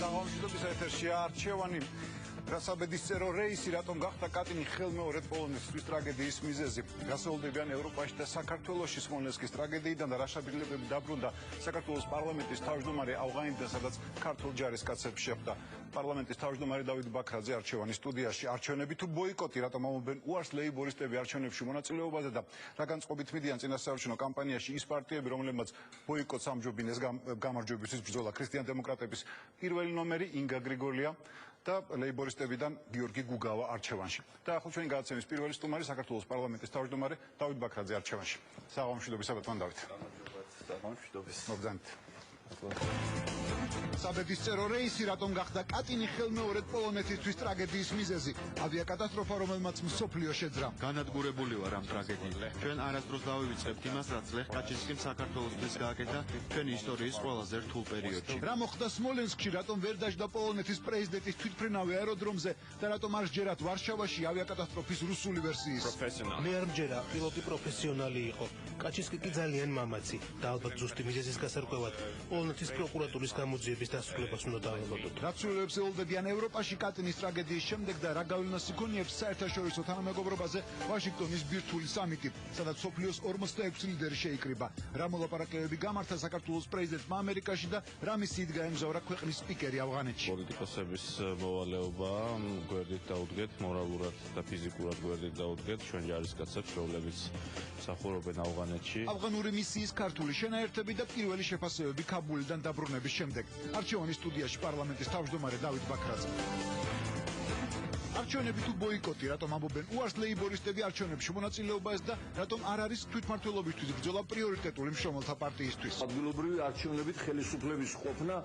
Salamshidobi ეთერში არჩევანი გასაბედისწერო რეისი რატომ გახდა კატინი ხელმეორედ პოლონეთის ტრაგედიის მიზეზი. გასაულებიან ევროპაში და საქართველოში სმოლენსკის ტრაგედიიდან და რა შაბილები დაბრუნდა საქართველოს პარლამენტის თავმჯდომარე ავღანიდან, სადაც ქართულ ჯარისკაცებს შეხვდა. პარლამენტის თავმჯდომარე დავით ბაქრაძე არჩევანის სტუდიაში. არჩევნები თუ ბოიკოტი, რატომ ამობენ უარს ლეიბორისტები არჩევნებში მონაწილეობაზე და რა განწყობით მიდიან წინასაარჩევნო კამპანიაში ის პარტიები, რომლებმაც ბოიკოტს ამჯობინეს გამარჯვებისთვის ბრძოლა. ქრისტიან-დემოკრატების პირველი ნომერი ინგა გრიგორია და ლეიბორისტებიდან გიორგი გუგავა არჩევანში. და ახლა ჩვენი გადაცემის პირველი სტუმარი საქართველოს პარლამენტის თავმჯდომარე დავით ბაქრაძე არჩევანში. საღამოშიდობის საბატონო დავით. საღამოშიდობის. მოგზაურობთ. საბედისწერო რეისი რატომ გახდა კატინი ხელმეორედ პოლონეთისთვის ტრაგედიის მიზეზი. ავიაკატასტროფა, რომელმაც მსოფლიო შეძრა. განადგურებული ვარ ამ ტრაგედიით. ჩვენ არასდროს დავივიწყებთ იმას, რაც ლეხ კაჩინსკიმ საქართველოსთვის გააკეთა ჩვენი ისტორიის ყველაზე რთულ პერიოდში. რა მოხდა სმოლენსკში, რატომ ვერ დაждდა პოლონეთის პრეზიდენტის თვითმფრინავი აეროდრომზე და რატომ არ სჯერათ ვარშავაში ავიაკატასტროფის რუსული ვერსიის. მე არ მჯერა, პილოტი პროფესიონალი იყო. კაჩინსკი კი ძალიან მამაცი და ალბათ ზუსტი მიზეზის გასარკვევად პოლონეთის პროკურატურის გამოძიების დასრულებას უნდა დავებოდოთ. რა ცვლილებებს ელოდებიან ევროპაში კატინის ტრაგედიის შემდეგ და რა გავლენას იქონიებს საერთაშორისო თანამეგობრობაზე ვაშინგტონის ბირთვული სამიტი, სადაც სოფლიოს 46 ლიდერი შეიკრიბა. რა მოლაპარაკებები გამართა საქართველოს პრეზიდენტმა ამერიკაში და რა მისიით გაემგზავრა ქვეყნის სპიკერი ავღანეთში. პოლიტიკოსების მოვალეობა გვერდით დაუდგეთ, მორალურად და ფიზიკურად გვერდით დაუდგეთ ჩვენ ჯარისკაცებს, რომლებიც მსახურობენ ავღანეთში. ავღანური მისიის ქართული შენაერთები და პირველი შეფასებები ქაბულიდან დაბრუნების შემდეგ. არჩევანის სტუდიაში პარლამენტის თავმჯდომარე დავით ბაქრაძე. არჩევნები თუ ბოიკოტი, რატომ ამბობენ უარს ლეიბორისტები არჩევნებში მონაწილეობას და რატომ არ არის თვითმმართველობისთვის ბრძოლა პრიორიტეტული მშრომელთა პარტიისთვის. ადგილობრივი არჩევნებით ხელისუფლების ყოფნა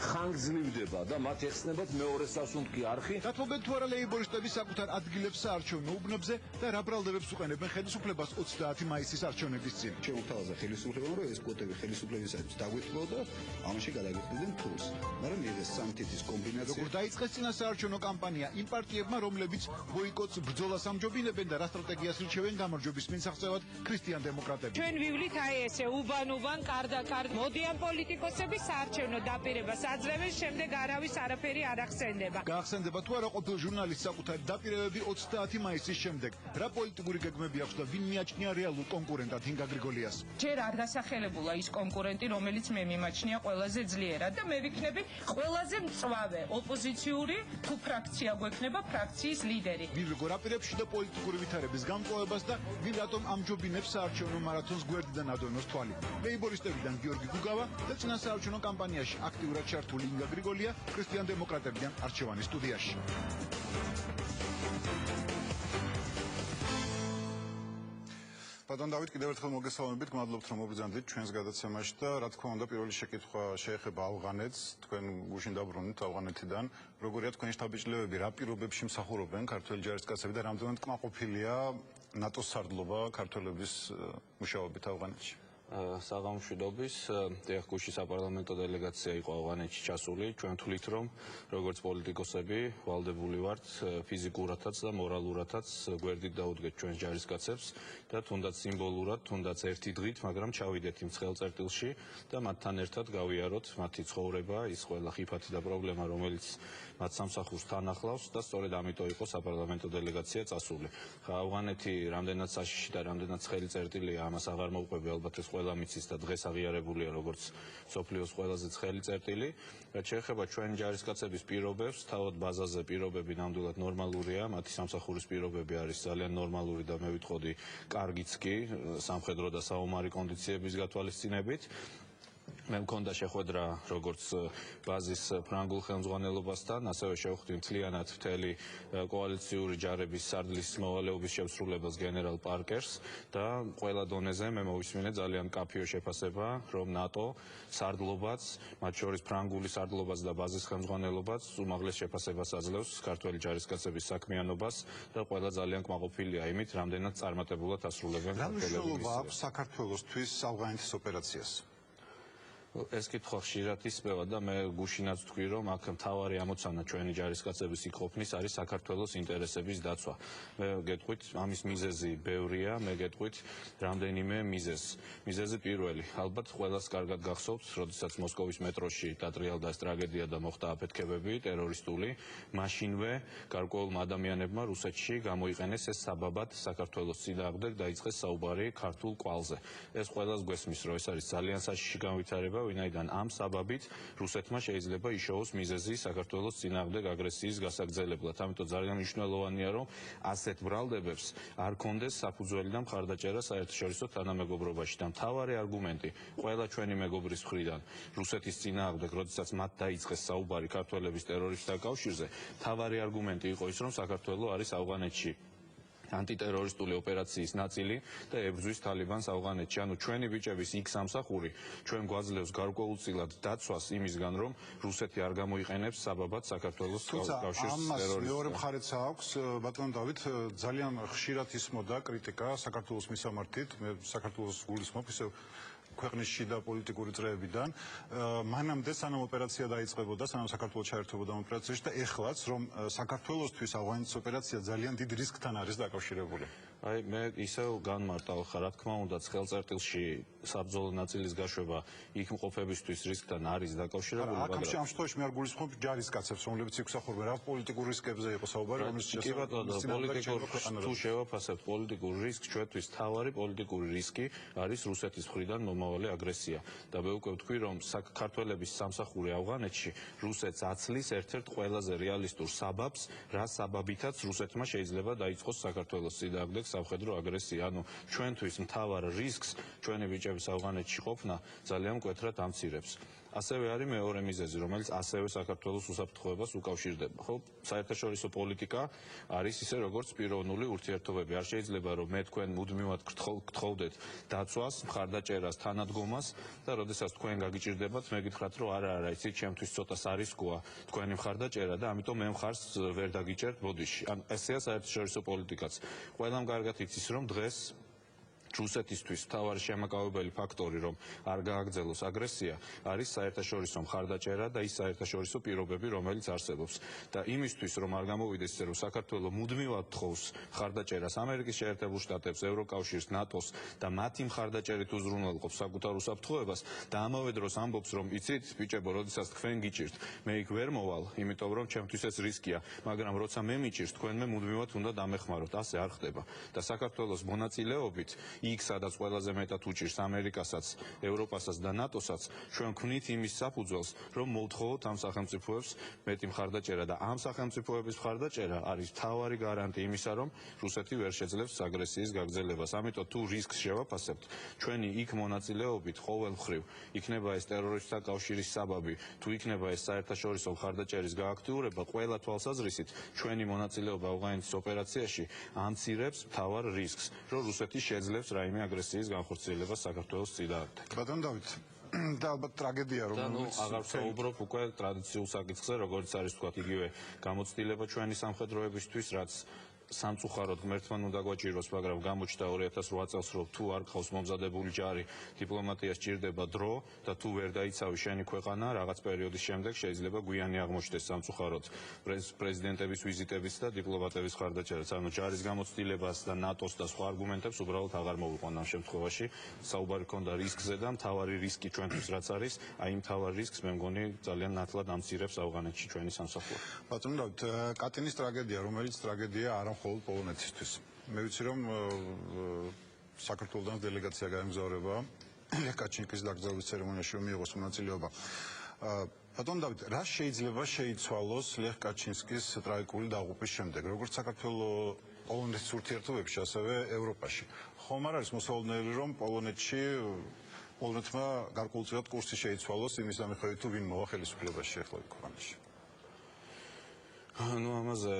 ხანგრძლივდება და მათ ეხსნებათ მეორე სასუნთქი არხი. დათმობენ თუ არა ლეიბორისტები საკუთარ ადგილებს საარჩევნო უბნებზე და რა ბრალდებებს უყენებენ ხელისუფლებას 30 მაისის არჩევნების წინ. შემოგთავაზა ხელისუფლება, რომ ეს კვოტები ხელისუფლებისათვის დაგვეთქვა და ამაში გადაგიხდიდნენ ფულს. მაგრამ იღეს სამთითის კომბინაცია. როგორ დაიწყეს წინასაარჩევნო კამპანია იმ პარტიებმა, რომლებიც ბოიკოტს ბრძოლას ამჯობინებენ და რა სტრატეგიას ირჩევენ გამარჯვების მისაღწევად ქრისტიან-დემოკრატები. ჩვენ ვივლით აი ესე უბან კარდ მოდიან პოლიტიკოსები საარჩევნო დაპირებას აძლევენ, შემდეგ არავის არაფერი არ ახსენდება. გაახსენდება თუ არა ყოფილ ჟურნალისტს საკუთარი დაპირებები 30 მაისის შემდეგ. რა პოლიტიკური გეგმები აქვს და ვინ მიაჩნია რეალურ კონკურენტად ინგა გრიგოლიას. ჯერ არ დასახელებულა ის კონკურენტი, რომელიც მე მიმაჩნია ყველაზე ძლიერად და მე ვიქნები ყველაზე მწვავე ოპოზიციური თუ ფრაქცია გვექნება ფრაქციის ლიდერი. ვინ როგორ აპირებს და პოლიტიკური ვითარების გამკლავებას და ვინ რატომ ამჯობინებს საარჩევნო მარათონს გვერდიდან ადონოს თვალი. ლეიბორისტებიდან გიორგი გუგავა და წინასაარჩევნო კამპანიაში აქტიურად ჩართული ინგა გრიგოლია ქრისტიან-დემოკრატებიდან არჩევანის სტუდიაში. ბატონ დავით, კიდევ ერთხელ მოგესალმებით, გმადლობთ რომ მობრძანდით ჩვენს გადაცემაში და რა თქმა უნდა პირველი შეკითხვა შეეხება ავღანეთს. თქვენ გუშინ დაბრუნდით ავღანეთიდან. როგორია თქვენი შტაბ-ბიჭლებები, რა პირობებში მსახურობენ ქართველი ჯარისკაცები და რამდენად კმაყოფილია ნატოს სარდლობა ქართველების მუშაობით ავღანეთში? საღამოშიდობის გუშინ საპარლამენტო დელეგაცია იყო ავღანეთში ჩასული. ჩვენ თვლით რომ როგორც პოლიტიკოსები ვალდებული ვართ ფიზიკურადაც და მორალურადაც გვერდით დაუდგეთ ჩვენს ჯარისკაცებს და თუნდაც სიმბოლურად, თუნდაც ერთი დღით, მაგრამ ჩავიდეთ იმ ცხელწერტილში და მათთან ერთად გავიაროთ მათი ცხოვრება, ის ყველა ხიფათი და პრობლემა, რომელიც მათ სამსახურს თან ახლავს და სწორედ ამიტომ იყო საპარლამენტო დელეგაცია წასული. ავღანეთი რამდენად საშიში და რამდენად ცხელი წერტილია, ამას აღარ მოვყვები, ალბათ ეს ყველა მიცის და დღეს აღიარებულია როგორც სოფლიოს ყველაზე ცხელი წერტილი. რაც შეეხება ჩვენი ჯარისკაცების პირობებს, თავად ბაზაზე პირობები ნამდვილად ნორმალურია, მათი სამსახურის პირობები არის ძალიან ნორმალური და მე ვიტყოდი კარგიც კი, სამხედრო და საომარი კონდიციების გათვალისწინებით. მე მქონდა შეხვედრა როგორც ბაზის ფრანგულ ხელმძღვანელობასთან, ასევე შევხვდი მთლიანად მთელი კოალიციური ჯარების სარდლის მოვალეობის შემსრულებელს გენერალ პარკერს და ყველა დონეზე მე მოვისმინე ძალიან კაფეო შეფასება, რომ ნატო სარდლობაც, მათ შორის ფრანგული სარდლობაც და ბაზის ხელმძღვანელობაც უმაღლეს შეფასებას აძლევს ქართველი ჯარისკაცების საქმიანობას და ყველა ძალიან კმაყოფილია იმით, რამდენად წარმატებულად ასრულებენ რა მნიშვნელობა აქვს საქართველოსთვის ავღანეთის ოპერაციას? ეს კითხვა ხშირად ისმევა და მე გუშინაც თქვი, რომ აქ მთავარი ამოცანა ჩვენი ჯარისკაცების იქ ყოფნის არის საქართველოს ინტერესების დაცვა. მე გეტყვით, ამის მიზეზი ბევრია, მე გეტყვით რამდენიმე მიზეზს. მიზეზი პირველი, ალბათ ყველას კარგად გახსოვთ, როდესაც მოსკოვის მეტროში დატრიალდა ეს ტრაგედია და მოხდა აფეთქებები ტერორისტული, მაშინვე გარკვეულმა ადამიანებმა რუსეთში გამოიყენეს ეს საბაბად საქართველოს წინააღმდეგ დაიწყეს საუბარი ქართულ კვალზე. ეს ყველას გვესმის, რომ ეს არის ძალიან საშიში განვითარება, ვინაიდან ამ საბაბით რუსეთმა შეიძლება იშოვოს მიზეზი საქართველოს წინააღმდეგ აგრესიის გასაგრძელებლად. ამიტომ ძალიან მნიშვნელოვანია, რომ ასეთ ბრალდებებს არ კონდეს საფუძველი და მხარდაჭერა საერთაშორისო თანამეგობრობაში და მთავარი არგუმენტი ყველა ჩვენი მეგობრის მხრიდან რუსეთის წინააღმდეგ, როდესაც მათ დაიწყეს საუბარი ქართველების ტერორისტთა კავშირზე, მთავარი არგუმენტი იყო ის, რომ საქართველო არის ავღანეთში ანტიტერორისტული ოპერაციის ნაწილი და ებრძვის თალიბანს ავღანეთში. ანუ ჩვენი ბიჭების იქ სამსახური ჩვენ გვაძლევს გარკვეულწილად დაცვას იმისგან, რომ რუსეთი არ გამოიყენებს საბაბად საქართველოს კავშირს ტერორისტს. მეორე მხარეც აქვს, ბატონ დავით, ძალიან ხშირად ისმოდა კრიტიკა საქართველოს მისამართით, მე საქართველოს გულისხმობ ისევ ქვეყნის შიდა პოლიტიკური წრეებიდან, მანამდე სანამ ოპერაცია დაიწყებოდა, სანამ საქართველოს ჩაერთვებოდა ოპერაციაში და ეხლაც, რომ საქართველოსთვის ავღანეთის ოპერაცია ძალიან დიდ რისკთან არის დაკავშირებული. აი მე ისევ განმარტავ ხარ, რა თქმა უნდა, ხელწერტილში საბრძოლო ნაწილის გაშვება იქ მყოფებისთვის რისკთან არის დაკავშირებული, მაგრამ ამ შემთხვევაში მე არ გულისხმობ ჯარისკაცებს, რომლებიც იქვსახურებენ, რა პოლიტიკურ რისკებზე იყო საუბარი, რომლის შესაძლებლად თუ შევაფასებთ პოლიტიკურ რისკს, ჩვენთვის მთავარი პოლიტიკური რისკი არის რუსეთის მხრიდან მომავალი აგრესია. და მე უკვე ვთქვი, რომ საქართველოს სამსახური ავღანეთში რუსეთს აცლის ერთ-ერთ ყველაზე რეალისტურ საბაბს, რა საბაბითაც რუსეთმა შეიძლება დაიწყოს საქართველოს წინააღმდეგ სამხედრო აგრესია. ანუ ჩვენთვის მთავარ რისკს ჩვენი ბიჭების ავღანეთში ყოფნა ძალიან მკვეთრად ამცირებს. ასევე არის მეორე მიზეზი, რომელიც ასევე საქართველოს უსაფრთხოებას უკავშირდება. ხო, საერთაშორისო პოლიტიკა არის ისე როგორც პიროვნული ურთიერთობები. არ შეიძლება რომ მე თქვენ მუდმივად გთხოვდეთ დაცვას, მხარდაჭერას, თანადგომას და როდესაც თქვენ გაგიჭირდებათ, მე გითხრათ, რომ არა, იცით, ჩემთვის ცოტა სარისკოა თქვენი მხარდაჭერა და ამიტომ მე მხარს ვერ დაგიჭერთ ბოდიში. ან ესეა საერთაშორისო პოლიტიკაც. ყველამ კარგად იცის, რომ დღეს რუსეთისთვის მთავარი შემაკავებელი ფაქტორი, რომ არ გააგრძელოს აგრესია, არის საერთაშორისო მხარდაჭერა და ის საერთაშორისო პირობები, რომელიც არსებობს. და იმისთვის, რომ არ გამოვიდეს ისე, რომ საქართველოს მუდმივად თხოვს მხარდაჭერას ამერიკის შეერთებულ შტატებს, ევროკავშირს, ნატოს და მათი მხარდაჭერით უზრუნველყოფს საკუთარ უსაფრთხოებას და ამავე დროს ამბობს, რომ იცით, ბიჭებო, როდესაც თქვენ გიჭირთ, მე იქ ვერ მოვალ, იმიტომ რომ ჩემთვის ეს რისკია, მაგრამ როცა მე მიჭირს, თქვენ მე მუდმივად უნდა დამეხმაროთ. ასე არ ხდება. და საქართველოს მონაწილეობით იქ სადაც ყველაზე მეტად უჭირს ამერიკასაც, ევროპასაც და ნატოსაც, ჩვენ ვქნით იმის საფუძველს, რომ მოვთხოვოთ ამ სახელმწიფოებს მეტი მხარდაჭერა და ამ სახელმწიფოების მხარდაჭერა არის მთავარი გარანტი იმისა, რომ რუსეთი ვერ შეძლებს აგრესიის გაგრძელებას. ამიტომ თუ რისკს შევაფასებთ, ჩვენი იქ მონაწილეობით ყოველ მხრივ იქნება ეს ტერორისტთა კავშირის საბაბი, თუ იქნება ეს საერთაშორისო მხარდაჭერის გააქტიურება, ყველა თვალსაზრისით ჩვენი მონაწილეობა ავღანეთის ოპერაციაში ამცირებს მთავარ რისკს, რომ რუსეთი შეძლებს რაიმე აგრესიის განხორციელება საქართველოს წინააღმდეგ. ბატონ დავით, და ალბათ ტრაგედია, რომელიც აღარ საუბრობ უკვე ტრადიციულ საკითხზე, როგორც არის თქვა იგივე გამოცდილება ჩვენი სამხედროებისთვის, რაც სამწუხაროდ ღმერთთან უნდა გვაჭიროს, მაგრამ გამოჩნდა 2008 წელს, რომ თუ არ გყავს მომზადებული ჯარი, დიპლომატია სჭირდება დრო და თუ ვერ დაიცავი შენი ქვეყანა, რაღაც პერიოდის შემდეგ შეიძლება გვიანი აღმოჩნდეს სამწუხაროდ პრეზიდენტების ვიზიტების და დიპლომატების მხარდაჭერაც. ანუ ჯარის გამოცდილებას და ნატოს და სხვა არგუმენტებს უბრალოდ აღარ მოვიყვან ამ შემთხვევაში. საუბარი ქონდა რისკზე და მთავარი რისკი ჩვენთვის რაც არის, აი მთავარ რისკს მე მგონი ძალიან ნათლად ამცირებს ავღანეთში ჩვენი სამსახური. ბატონ დავით, კატინის ტრაგედია, რომელიც ტრაგედია არა მხოლოდ პოლონეთისთვის. მე ვიცი, რომ საქართველოსთან დელეგაცია გაემგზავრება კაჩინკის დაკრძალვის ცერემონიაში მიიღოს მონაწილეობა. ბატონ დავით, რა შეიძლება შეიცვალოს ლეხ კაჩინსკის ტრაგიკული დაღუპვის შემდეგ, როგორც საქართველოს პოლონეთის ურთიერთობებში, ასევე ევროპაში? ხომ არ არის მოსალოდნელი, რომ პოლონეთმა გარკვეულწილად კურსი შეიცვალოს იმის მიხედვით, თუ ვინ მოვა ხელისუფლებაში ახლა ქვეყანაში? ну ამაზე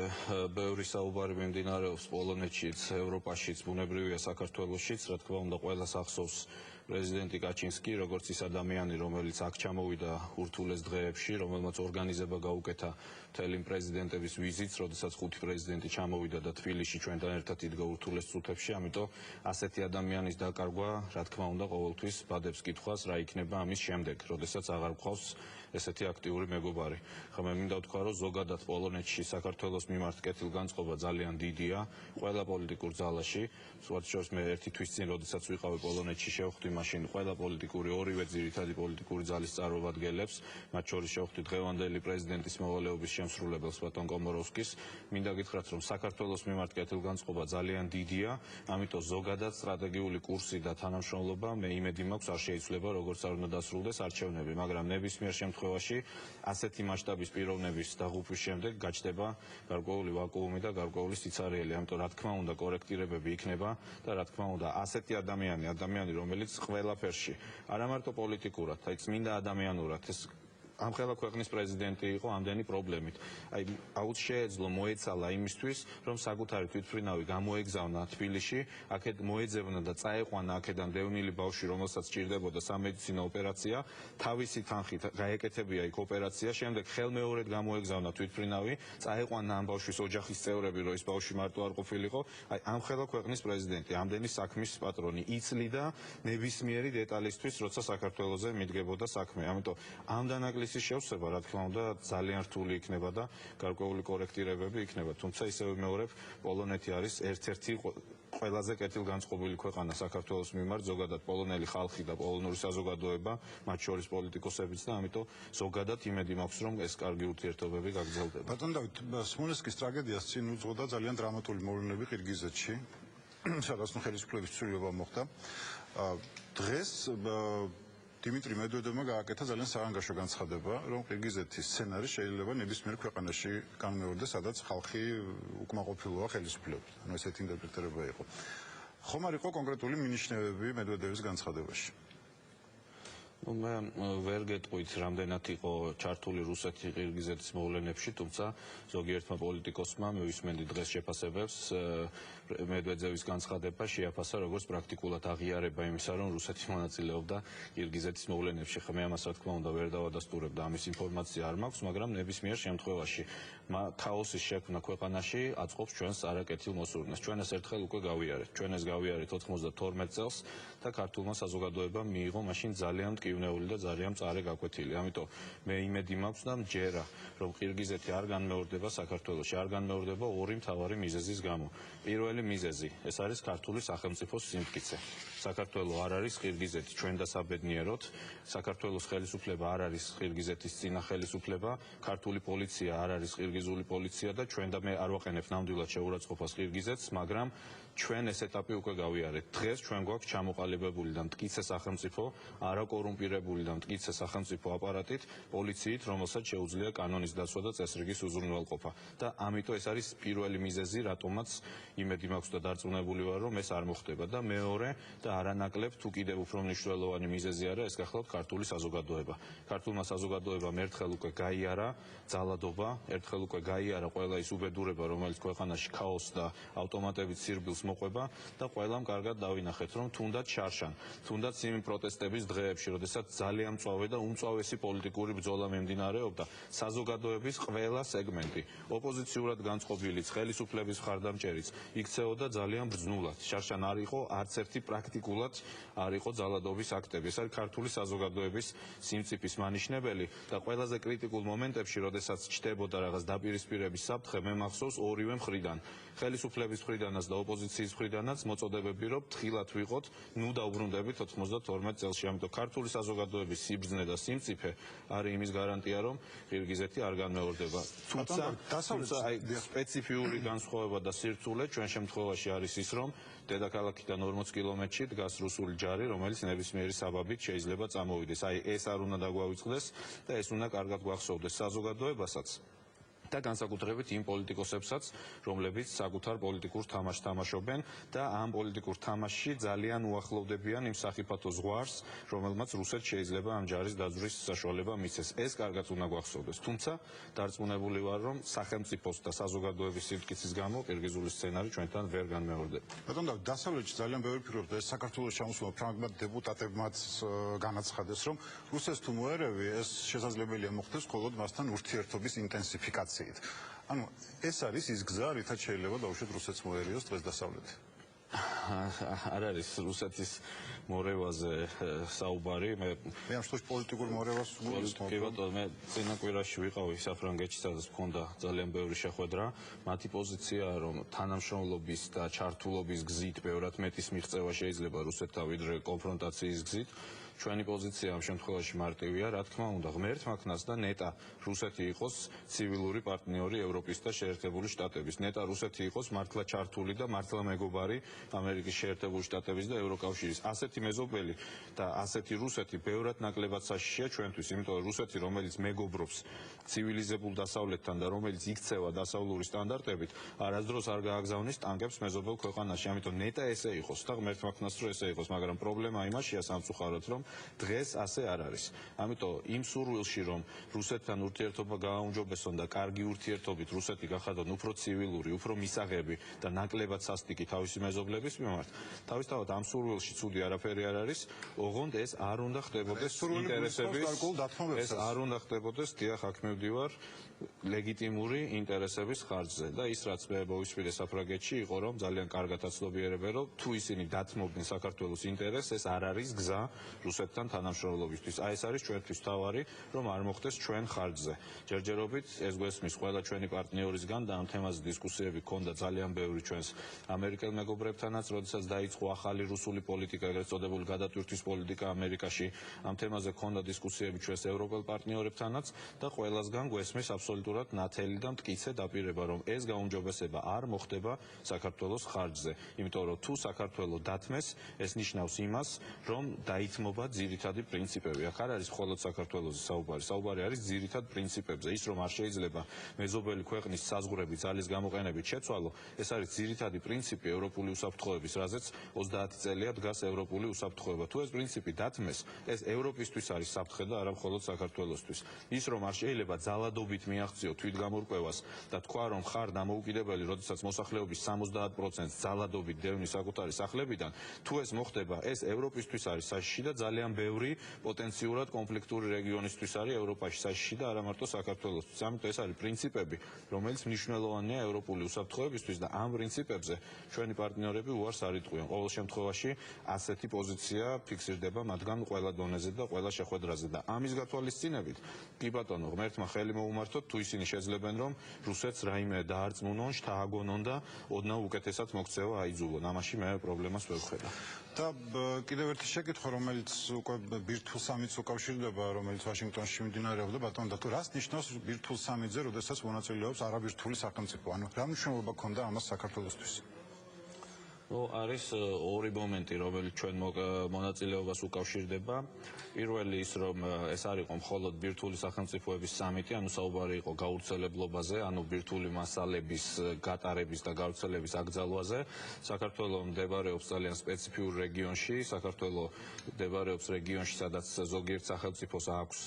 ბევრი საუბარი მიმდინარეობს პოლონეთშიც, ევროპაშიც, ბუნებრივია საქართველოსშიც, რა თქმა უნდა ყველას ახსოვს პრეზიდენტი კაჩინსკი, როგორც ის ადამიანი, რომელიც აქ ჩამოვიდა ურთულეს დღეებში, რომელმაც ორგანიზება გაუკეთა მთელი პრეზიდენტების ვიზიტს, როდესაც 5 პრეზიდენტი ჩამოვიდა და თბილისში ჩვენთან ერთად იდგა ურთულეს წუთებში, ამიტომ ასეთი ადამიანის დაკარგვა, რა თქმა უნდა, ყოველთვის ბადებს კითხვას, რა იქნება ამის შემდეგ, როდესაც აღარ გვყავს ესეთი აქტიური მეგობარი. ხომ მე მინდა ვთქვა, რომ ზოგადად პოლონეთში საქართველოს მიმართ კეთილგანწყობა ძალიან დიდია, ყველა პოლიტიკურ ძალაში, სულ შორს მე ერთი თვის წინ, როდესაც ვიყავი პოლონეთში, შევხვდი მაშინ ყველა პოლიტიკური ორივე ძირითადი პოლიტიკური ძალის წარმომადგენლებს, მათ შორის შევხვდი დღევანდელი პრეზიდენტის მოვალეობის შემსრულებელს ბატონ კომოროვსკის. მინდა გითხრათ, რომ საქართველოს მიმართ კეთილგანწყობა ძალიან დიდია, ამიტომ ზოგადად სტრატეგიული კურსი და თანამშრომლობა მე იმედი მაქვს არ შეიცვლება, როგორც არ უნდა დასრულდეს არჩევნები, მაგრამ ნებისმიერ შემთხვევაში ასეთი მასშტაბის პიროვნების დაღუპვის შემდეგ გაჩნდება გარკვეული ვაკუუმი და გარკვეული სიცარიელი. ამიტომ რა თქმა უნდა კორექტირებები იქნება და რა თქმა უნდა ასეთი ადამიანი, რომელიც ყველაფერში, არა მარტო პოლიტიკურად, აი წმინდა ადამიანურად ეს ამ ხელა ქვეყნის პრეზიდენტი იყო ამდენი პრობლემით. აი აუც შეეძლო მოეცალა იმისთვის, რომ საკუთარი თვითმფრინავი გამოეგზავნა თბილისში, აქეთ მოეძებნა და წაეყვანა აქედან დევნილი ბავშვი, რომელსაც სჭირდებოდა სამედიცინო ოპერაცია, თავისი თანხით გაეკეთებია იქ ოპერაცია, შემდეგ ხელმეორედ გამოეგზავნა თვითმფრინავი, წაეყვანა ამ ბავშვის ოჯახის წევრები, რომ ეს ბავშვი მარტო არ ყოფილიყო. აი ამ ხელა ქვეყნის პრეზიდენტი, ამდენი საქმის პატრონი, იცლიდა ნებისმიერი დეტალისთვის, როცა საქართველოზე მიდგებოდა საქმე. ამიტომ ამ დანაკლისის შევსება, რა თქმა უნდა, ძალიან რთული იქნება და გარკვეული კორექტირებები იქნება. თუმცა ისევ ვიმეორებ, პოლონეთი არის ერთ-ერთი ყველაზე კეთილგანწყობილი ქვეყანა საქართველოს მიმართ, ზოგადად პოლონელი ხალხი და პოლონური საზოგადოება, მათ შორის პოლიტიკოსებიც და ამიტომ ზოგადად იმედი მაქვს, რომ ეს კარგი ურთიერთობები გაგრძელდება. ბატონ დავით, სმოლენსკის ტრაგედიას წინ უძღოდა ძალიან დრამატული მოვლენები ყირგიზეთში, სადაც ხელისუფლების ცვლილება მოხდა. დღეს დიმიტრი მედვედევმა გააკეთა ძალიან საანგაშო განცხადება, რომ ყირგიზეთის სცენარი შეიძლება ნებისმიერ ქვეყანაში განმეორდეს, სადაც ხალხი უკმაყოფილოა ხელისუფლებით. ანუ ესეთი ინტერპრეტირება იყო. ხომ არ იყო კონკრეტული მინიშნებები მედვედევის განცხადებაში? მე ვერ გეტყვით, რამდენად იყო ჩართული რუსეთი ყირგიზეთის მოვლენებში, თუმცა ზოგიერთმა პოლიტიკოსმა მივისმენდი დღეს შეფასებებს მედვედევის განცხადება შეაფასა როგორც პრაქტიკულად აღიარება იმისა, რომ რუსეთი მონაწილეობდა ყირგიზეთის მოვლენებში. მე ამას რა თქმა უნდა ვერ დავადასტურებ და ამის ინფორმაცია არ მაქვს, მაგრამ ნებისმიერ შემთხვევაში ქაოსის შექმნა ქვეყანაში აწყობს ჩვენს არაკეთილ მოსურნეს. ჩვენ ეს ერთხელ უკვე გავიარეთ. ჩვენ ეს გავიარეთ 92 წელს და ქართულმა საზოგადოებამ მიიღო მაშინ ძალიან მტკივნეული და ძალიან მწარე გაკვეთილი. ამიტომ მე იმედი მაქვს და მჯერა, რომ ყირგიზეთი არ განმეორდება საქართველოში, არ განმეორდება ორი მთავარი მიზეზის გამო. პირველი მიზეზი, ეს არის ქართული სახელმწიფოს სიმტკიცე. საქართველო არ არის ყირგიზეთი ჩვენ დასაბედნიეროთ, საქართველოს ხელისუფლება არ არის ყირგიზეთის წინა ხელისუფლება, ქართული პოლიცია არ არის ყირგიზული პოლიცია და ჩვენ და მე არ ვაყენებ ნამდვილად შეურაცხყოფას ყირგიზეთს, მაგრამ ჩვენ ეს ეტაპი უკვე გავიარეთ. დღეს ჩვენ გვაქვს ჩამოყალიბებული და მტკიცე სახელმწიფო, არაკორუმპირებული და მტკიცე სახელმწიფო აპარატით, პოლიციით, რომელსაც შეუძლია კანონის დაცვა და წესრიგის უზრუნველყოფა. და ამიტომ ეს არის პირველი მიზეზი, რატომაც იმედი მაქვს და დარწმუნებული ვარ, რომ ეს არ მოხდება. და მეორე და არანაკლებ თუ კიდევ უფრო მნიშვნელოვანი მიზეზი არა, ეს გახლავთ ქართული საზოგადოება. ქართულმა საზოგადოებამ ერთხელ უკვე გაიარა ძალადობა, ერთხელ უკვე გაიარა ყველა ის უბედურება, რომელიც ქვეყანაში ქაოსს და ავტომატებით სირბილს მოყვება და ყველამ კარგად დავინახეთ, რომ თუნდაც შარშან, თუნდაც იმ პროტესტების დღეებში, როდესაც ძალიან მწვავე და უმწვავესი პოლიტიკური ბრძოლა მიმდინარეობდა, საზოგადოების ყველა სეგმენტი, ოპოზიციურად განწყობილიც, ხელისუფლების მხარდამჭერიც, იქცეოდა ძალიან ბრძნულად. შარშან არ იყო არც ერთი პრაქტიკულად არ იყო ძალადობის აქტები. ეს არის ქართული საზოგადოების სიმწიფის მანიშნებელი და ყველაზე კრიტიკულ მომენტებში, როდესაც ჩნდებოდა რაღაც დაპირისპირების საფრთხე, მე მახსოვს ორივე მხრიდან, ხელისუფლების მხრიდანაც და ოპოზიციის მხრიდანაც მოწოდებები, რომ თხილად ვიყოთ, ნუ დაუბრუნდებით 92 წელში. ამიტომ ქართული საზოგადოების სიბრძნე და სიმწიფე არის იმის გარანტია, რომ ყირგიზეთი არ განმეორდება. თუმცა აი სპეციფიური განსხვავება და სირთულე ჩვენ შემთხვევაში არის ის, რომ დედაქალაქიდან 40 კილომეტრში დგას რუსული ჯარი, რომელიც ნებისმიერი საბაბით შეიძლება წამოვიდეს. აი ეს არ უნდა დაგვავიწყდეს და ეს უნდა კარგად გვახსოვდეს საზოგადოებასაც. და განსაკუთრებით იმ პოლიტიკოსებსაც, რომლებიც საკუთარ პოლიტიკურ თამაშს თამაშობენ და ამ პოლიტიკურ თამაშში ძალიან უახლოვდებიან იმ სახიფათო ზღვარს, რომელმაც რუსეთს შეიძლება ამ ჯარის დაძვრის საშუალება მისცეს. ეს კარგად უნდა გვახსოვდეს. თუმცა დარწმუნებული ვარ, რომ სახელმწიფოს და საზოგადოების სიმტკიცის გამო ყირგიზული სცენარი ჩვენთან ვერ განმეორდება. ბატონო, დასავლეთში ძალიან ბევრი ფიქრობს და ეს საქართველოს ჩამოსულმა ფრანგმა დეპუტატებმაც განაცხადეს, რომ რუსეთს თუ მოერევი, ეს შესაძლებელია მოხდეს მხოლოდ მასთან ურთიერთობის ინტენსიფიკაცია. ანუ ეს არის ის გზა, რითაც შეიძლება დაუშვათ რუსეთს მოერევოს დღეს დასავლეთი. არ არის რუსეთის მორევაზე საუბარი. მე ამ შემთხვევაში პოლიტიკურ მორევას კი ბატონო, მე წინა კვირაში ვიყავი საფრანგეთში, სადაც მქონდა ძალიან ბევრი შეხვედრა. მათი პოზიციაა, რომ თანამშრომლობის და ჩართულობის გზით ბევრად მეტის მიღწევა შეიძლება რუსეთთან ვიდრე კონფრონტაციის გზით. ჩვენი პოზიცია ამ შემთხვევაში მარტივია, რა თქმა უნდა, ღმერთმა ქნას და ნეტა რუსეთი იყოს ცივილური პარტნიორი ევროპის და შეერთებული შტატების. ნეტა რუსეთი იყოს მართლა ჩართული და მართლა მეგობარი ამერიკის შეერთებული შტატების და ევროკავშირის. ასეთი მეზობელი და ასეთი რუსეთი ბევრად ნაკლებად საშიშია ჩვენთვის, იმიტომ რომ რუსეთი, რომელიც მეგობრობს ცივილიზებულ დასავლეთთან და რომელიც იქცევა დასავლური სტანდარტებით, არასდროს არ გააგზავნის ტანკებს მეზობელ ქვეყანაში. ამიტომ ნეტა ესე იყოს და ღმერთმა ქნას რომ ესე იყოს, მაგრამ პრობლემა იმაშია სამწუხაროდ, რომ დღეს ასე არ არის. ამიტომ იმ სურვილში, რომ რუსეთთან ურთიერთობა გააუმჯობესონ და კარგი ურთიერთობით რუსეთი გახადონ უფრო ცივილური, უფრო მისაღები და ნაკლებად სასტიკი თავისი მეზობლების მიმართ, თავისთავად ამ სურვილში ცუდი არაფერი არ არის, ოღონდ ეს არ უნდა ხდებოდეს ინტერესების, ეს არ უნდა ხდებოდეს, დიახ, აქ მივდივარ, ლეგიტიმური ინტერესების ხარჯზე და ის რაც მე მოვისმინე საფრანგეთში იყო, რომ ძალიან კარგად აცნობიერებენ, რომ თუ ისინი დათმობდნენ საქართველოს ინტერესს, ეს არ არის გზა რუსეთთან თანამშრომლობისთვის. აი ეს არის ჩვენთვის თავარი, რომ არ მოხდეს ჩვენ ხარჯზე. ჯერჯერობით ეს გვესმის ყველა ჩვენი პარტნიორისგან და ამ თემაზე დისკუსიები ჰქონდა ძალიან ბევრი ჩვენს ამერიკელ მეგობრებთანაც, როდესაც დაიწყო ახალი რუსული პოლიტიკა, ეგრეთ წოდებული გადატვირთვის პოლიტიკა ამერიკაში. ამ თემაზე ჰქონდა დისკუსიები ჩვენს ევროპელ პარტნიორებთანაც და ყველასგან გვესმის აბსოლუტურად ნათელი და მტკიცე დაპირება, რომ ეს გაუმჯობესება არ მოხდება საქართველოს ხარჯზე. იმიტომ რომ თუ საქართველოს დათმეს, ეს ნიშნავს იმას, რომ დაითმობა ძირითადი პრინციპები. აქ არ არის მხოლოდ საქართველოს საუბარი, საუბარი არის ძირითად პრინციპებზე. ის რომ არ შეიძლება მეზობელი ქვეყნის საზღვრები ძალის გამოყენებით შეცვალო, ეს არის ძირითადი პრინციპი ევროპული უსაფრთხოების, რაზეც 30 წელია დგას ევროპული უსაფრთხოება. თუ ეს პრინციპი დათმეს, ეს ევროპისთვის არის საფრთხე და არა მხოლოდ საქართველოსთვის. ის რომ არ შეიძლება ძალადობით მიაღწიო თვითგამორკვევას და თქვა, რომ ხარ დამოუკიდებელი, როდესაც მოსახლეობის 70%-ს ძალადობით დევნი საკუთარი სახლებიდან, თუ ეს მოხდება, ეს ევროპისთვის არის საშიში და ძალიან ბევრი პოტენციურად კონფლიქტური რეგიონისთვის არის ევროპაში საშიში და არა მარტო საქართველოსთვის. ამიტომ ეს არის პრინციპები, რომელიც მნიშვნელოვანია ევროპული უსაფრთხოებისთვის და ამ პრინციპებზე ჩვენი პარტნიორები უარს არ იტყვიან. ყოველ შემთხვევაში ასეთი პოზიცია ფიქსირდება მათგან ყველა დონეზე და ყველა შეხვედრაზე და ამის გათვალისწინებით, კი ბატონო, ღმერთმა ხელი მოუმართოთ, თუ ისინი შეძლებენ, რომ რუსეთს რაიმე დაარწმუნონ, შთააგონონ და ოდნავ უკეთესად მოქცევა აიძულონ. ამაში მე პრობლემას ვერ ვხედავ. და კიდევ ერთი შეკითხვა, რომელიც უკვე ბირთვულ სამიტს უკავშირდება, რომელიც ვაშინგტონში მიმდინარეობდა, ბატონო, და თუ რას ნიშნავს ბირთვულ სამიტზე, როდესაც მონაწილეობს არაბირთვული სახელმწიფო? ანუ რა მნიშვნელობა ჰქონდა ამას საქართველოსთვის? არის ორი მომენტი, რომელიც ჩვენ მონაწილეობას უკავშირდება. პირველი ის, რომ ეს არ იყო მხოლოდ ბირთვული სახელმწიფოების სამიტი, ანუ საუბარი იყო გავრცელებლობაზე, ანუ ბირთვული მასალების გატარების და გავრცელების აკრძალვაზე. საქართველო მდებარეობს ძალიან სპეციფიურ რეგიონში, საქართველო მდებარეობს რეგიონში, სადაც ზოგიერთ სახელმწიფოს აქვს,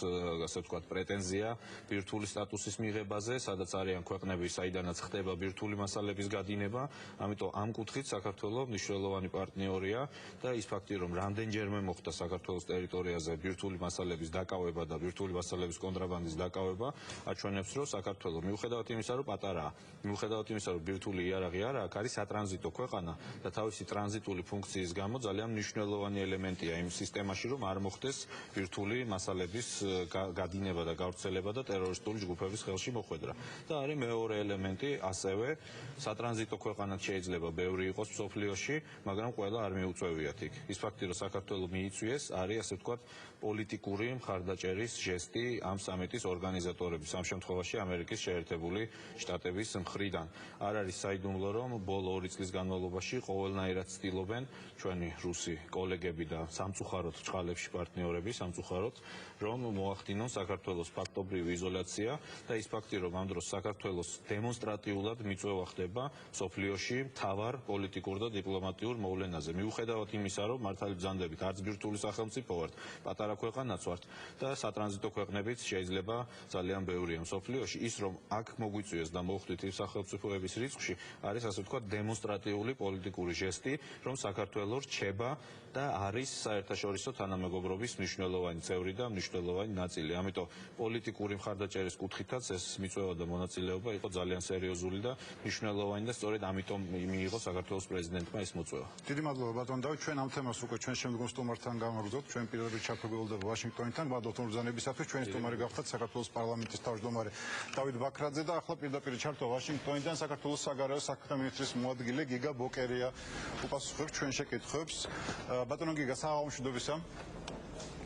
ასე ვთქვათ, პრეტენზია ბირთვული სტატუსის მიღებაზე, სადაც არიან ქვეყნები, საიდანაც ხდება ბირთვული მასალების გადინება, ამიტომ ამ კუთხით საქართველო მნიშვნელოვანი პარტნიორია და ის ფაქტი, რომ რამდენჯერმე მოხდა საქართველოს ტერიტორიაზე ბირთვული მასალების დაკავება და ბირთვული მასალების კონტრაბანდის დაკავება, აჩვენებს, რომ საქართველო მიუხედავად იმისა, რომ პატარაა, მიუხედავად იმისა, რომ ბირთვული იარაღი არ აქვს, არის სატრანზიტო ქვეყანა და თავისი ტრანზიტული ფუნქციის გამო ძალიან მნიშვნელოვანი ელემენტია იმ სისტემაში, რომ არ მოხდეს ბირთვული მასალების გადინება და გავრცელება და ტერორისტული ჯგუფების ხელში მოხვედრა. და არის მეორე ელემენტი, ასევე სატრანზიტო ქვეყანად შეიძლება ბევრი იყოს მსოფლიო სოფლიოში, მაგრამ ყველა არ მიუწევიათ იქ. ის ფაქტი, რომ საქართველოს მიიწვიეს, არის ასე ვთქვათ პოლიტიკური მხარდაჭერის ჟესტი ამ სამიტის ორგანიზატორების, ამ შემთხვევაში ამერიკის შეერთებული შტატების მხრიდან. არ არის საიდუმლო, რომ ბოლო 2 წლის განმავლობაში ყოველნაირად ცდილობენ ჩვენი რუსი კოლეგები და სამწუხაროდ ჭყალებში პარტნიორები, სამწუხაროდ, რომ მოახდინონ საქართველოს ფაქტობრივი იზოლაცია და ის ფაქტი, რომ ამ დროს საქართველოს დემონსტრატიულად მიწვევა ხდება სოფლიოში მთავარ პოლიტიკურ და დიპლომატიურ მოვლენაზე. მიუხედავად იმისა, რომ მართალი ბრძანდებით არც ბირთვული სახელმწიფო ვართ, პატარა ქვეყანაც ვართ და სატრანზიტო ქვეყნებიც შეიძლება ძალიან ბევრია სოფლიოში, ის რომ აქ მოგვიწვიეს და მოხვდით იმ სახელმწიფოების რიცხვში, არის ასე ვთქვათ დემონსტრატიული პოლიტიკური ჟესტი, რომ საქართველოს რჩება და არის საერთაშორისო თანამეგობრობის მნიშვნელოვანი წევრი და მნიშვნელოვანი ნაწილი. ამიტომ პოლიტიკური მხარდაჭერის კუთხითაც ეს მიწვევა და მონაწილეობა იყო ძალიან სერიოზული და მნიშვნელოვანი და სწორედ ამიტომ მიიღო საქართველოს პრეზიდენტმა ეს მოწვევა. დიდი მადლობა ბატონ დავით, ჩვენ ამ თემას უკვე ჩვენ შემდგომ სტუმართან გავაგრძობთ, ჩვენ პირადად ჩაფრთხილდება ვაშინგტონიდან, ბატონ ბრძანებისათვის ჩვენი სტუმარი გახდათ საქართველოს პარლამენტის თავმჯდომარე დავით ბაქრაძე და ახლა პირდაპირ ჩართვა ვაშინგტონიდან საქართველოს საგარეო საქმეთა მინისტრის მოადგილე გიგა ბოკერია უპასუხებს ჩვენ შეკითხვებს. ბატონო გიგა, საღამო მშვიდობისა.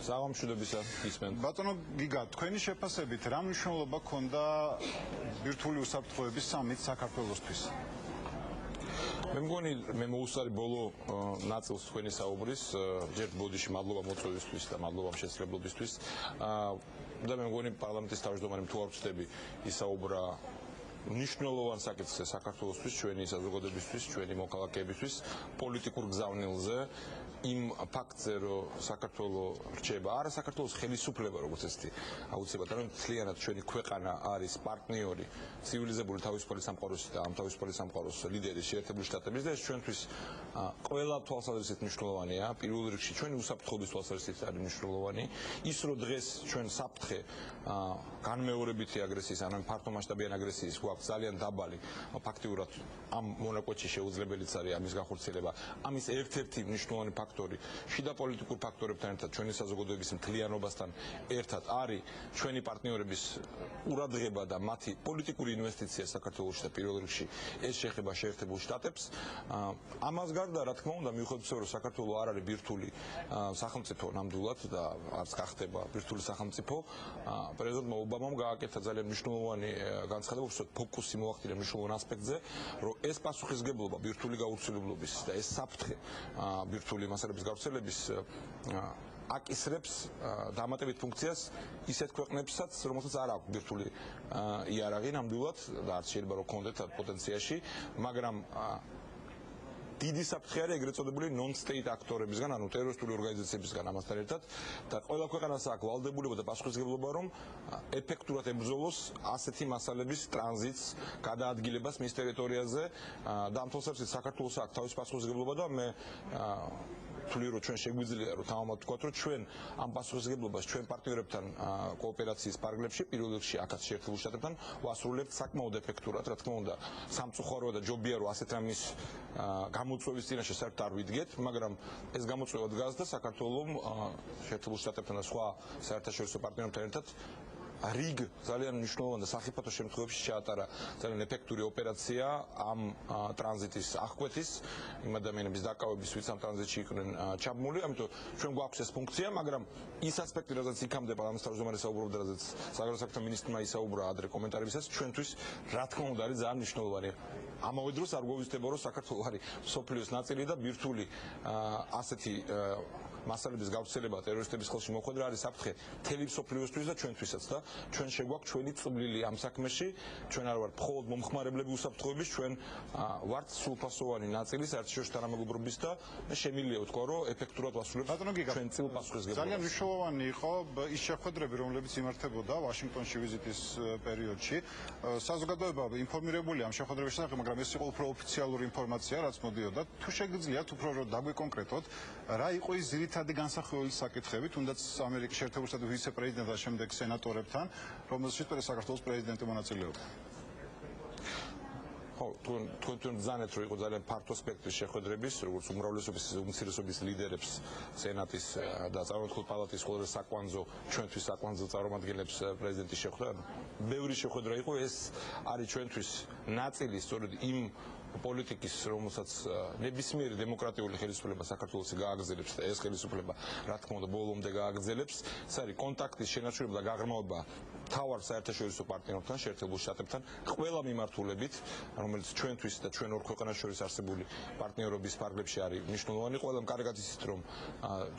საღამო მშვიდობისა, ისმენთ. ბატონო გიგა, თქვენი შეფასებით რა მნიშვნელობა ჰქონდა ბირთვული უსაფრთხოების სამიტს საქართველოსთვის? მე მგონი მე მოუსწარი ბოლო ნაწილს თქვენი საუბრის, ჯერ ბოდიში მადლობა მოწვევისთვის და მადლობა შესაძლებლობისთვის. და მე მგონი პარლამენტის თავმჯდომარემ თუ არ ვწდები ისაუბრა მნიშვნელოვან საკითხზე საქართველოსთვის, ჩვენი საზოგადოებისთვის, ჩვენი მოქალაქეებისთვის, პოლიტიკურ გზავნილზე, იმ ფაქტზე, რომ საქართველოს რჩება, არა საქართველოს ხელისუფლება, როგორც ესეთი, აუცილებლად, რომ მთლიანად ჩვენი ქვეყანა არის პარტნიორი ცივილიზებული თავისუფალი სამყაროსის და ამ თავისუფალი სამყაროს ლიდერის შეერთებული შტატების და ეს ჩვენთვის ყველა თვალსაზრისით მნიშვნელოვანია. პირველ რიგში ჩვენი უსაფრთხოების თვალსაზრისით არის მნიშვნელოვანი. ის რომ დღეს ჩვენ საფრთხე განმეორებითი აგრესიის, ანუ ფართომასშტაბიანი აგრესიის გვაქვს ძალიან დაბალი, ფაქტიურად ამ მონაკვეთში შეუძლებელიც არის ამის განხორციელება. ამის ერთ-ერთი მნიშვნელოვანი ფაქტორი, შიდა პოლიტიკურ ფაქტორებთან ერთად, ჩვენი საზოგადოების მთლიანობასთან ერთად არის ჩვენი პარტნიორების ყურადღება და მათი პოლიტიკური ინვესტიცია საქართველოში და პირველ რიგში ეს შეეხება შეერთებულ შტატებს. ამას გარდა, რა თქმა უნდა, მიუხედავად რომ საქართველო არ არის ბირთვული სახელმწიფო ნამდვილად და არც გახდება ბირთვული სახელმწიფო, პრეზიდენტმა ობამამ გააკეთა ძალიან მნიშვნელოვანი განცხადება, უბრალოდ ფოკუსი მოახდინა მნიშვნელოვან ასპექტზე, რომ ეს პასუხისგებლობა ბირთვული გაუცილებლობის და ეს საფრთხე ბირთვული მასალების გავრცელების აკისრებს დამატებით ფუნქციას ისეთ ქვეყნებსაც, რომელსაც არ აქვს ბირთვული იარაღი ნამდვილად და არც შეიძლება რომ კონდეთ პოტენციაში, მაგრამ დიდი საფრთხე არის ეგრეთ წოდებული non-state აქტორებისგან, ანუ ტერორისტული ორგანიზაციებისგან ამასთან ერთად და ყველა ქვეყანას აქვს ვალდებულება და პასუხისმგებლობა, რომ ეფექტურად ებრძოლოს ასეთი მასალების ტრანზიტს, გადაადგილებას მის ტერიტორიაზე და ამ თვალსაზრისით საქართველოს აქვს თავის პასუხისმგებლობა და მე თვლი რომ ჩვენ შეგვიძლია რომ თამამად ვთქვათ რომ ჩვენ ამ პასუხისმგებლობას ჩვენ პარტნიორებთან კოოპერაციის პარალელში პირველ რიგში აქაც შეერთებულ შტატებთან ვასრულებთ საკმაოდ ეფექტურად, რა თქმა უნდა, სამწუხაროა და ჯობია რომ ასეთ რამის გამოწვევის წინაშე საერთოდ არ ვიდგეთ, მაგრამ ეს გამოწვევა დგას და საქართველოს შეერთებულ შტატებთან და სხვა საერთაშორისო პარტნიორებთან ერთად რიგ ძალიან მნიშვნელოვანი და სახიფათო შემთხვევებში შეატარა ძალიან ეფექტური ოპერაცია ამ ტრანზიტის აღკვეთის, იმ ადამიანების დაკავების, ვინც ამ ტრანზიტში იყვნენ ჩაბმული, ამიტომ ჩვენ გვაქვს ეს ფუნქცია, მაგრამ ის ასპექტი, რადგან იქამდე პარლამენტის თავმჯდომარე საუბრობდა, რადგან საგარეო საქმეთა მინისტრმა ისაუბრა ადრე კომენტარებისას, ჩვენთვის რა თქმა უნდა არის ძალიან მნიშვნელოვანი. ამავე დროს არ გვევისდება, რომ საქართველო არის სოფლიოს ნაწილი და ბირთვული ასეთი მასალების გავრცელება ტერორისტების ხელში მოხვედრა არის საფრთხე მთელი მსოფლიოსთვის და ჩვენთვისაც და ჩვენ შეგვაქვს ჩვენი წვლილი ამ საქმეში, ჩვენ არ ვართ მხოლოდ მომხმარებლები უსაფრთხოების, ჩვენ ვართ სრულფასოვანი ნაწილი საერთაშორისო თანამეგობრობის და შემიძლია ვთქვა, რომ ეფექტურად ვასრულებთ ჩვენ წილ პასუხისმგებლობას. ძალიან მნიშვნელოვანი იყო ის შეხვედრები, რომლებიც იმართებოდა ვაშინგტონში ვიზიტის პერიოდში. საზოგადოება ინფორმირებულია ამ შეხვედრების შესახებ, მაგრამ ეს იყო უფრო ოფიციალური ინფორმაცია, რაც მოდიოდა. თუ შეგიძლიათ უფრო რომ დაგვიკონკრეტოთ, რა იყო ის ძირითადი განსახილველი საკითხები, თუნდაც ამერიკის შეერთებული შტატების ვიცე-პრეზიდენტთან და შემდეგ სენატორებთან, რომელშიც საქართველოს პრეზიდენტი მონაწილეობდა. ხო, თქვენ ბრძანეთ, რომ იყო ძალიან ფართო სპექტრის შეხვედრების, როგორც უმრავლესობის უმცირესობის ლიდერებს, სენატის და წარმომადგენელთა პალატის ყველა საკვანძო, ჩვენთვის საკვანძო წარმომადგენლებს პრეზიდენტის შეხვედრა. ბევრი შეხვედრა იყო, ეს არის ჩვენთვის ნაწილი სწორედ იმ პოლიტიკის, რომელსაც ნებისმიერი დემოკრატიული ხელისუფლება საქართველოში გააგრძელებს და ეს ხელისუფლება, რა თქმა უნდა, ბოლომდე გააგრძელებს, ეს არის კონტაქტის შენარჩუნება და გაღრმავება მთავარ საერთაშორისო პარტნიორთან, შეერთებულ შტატებთან, ყველა მიმართულებით, რომელიც ჩვენთვის და ჩვენ ორ ქვეყანას შორის არსებული პარტნიორობის ფარგლებში არის მნიშვნელოვანი. ყველამ კარგად იცით, რომ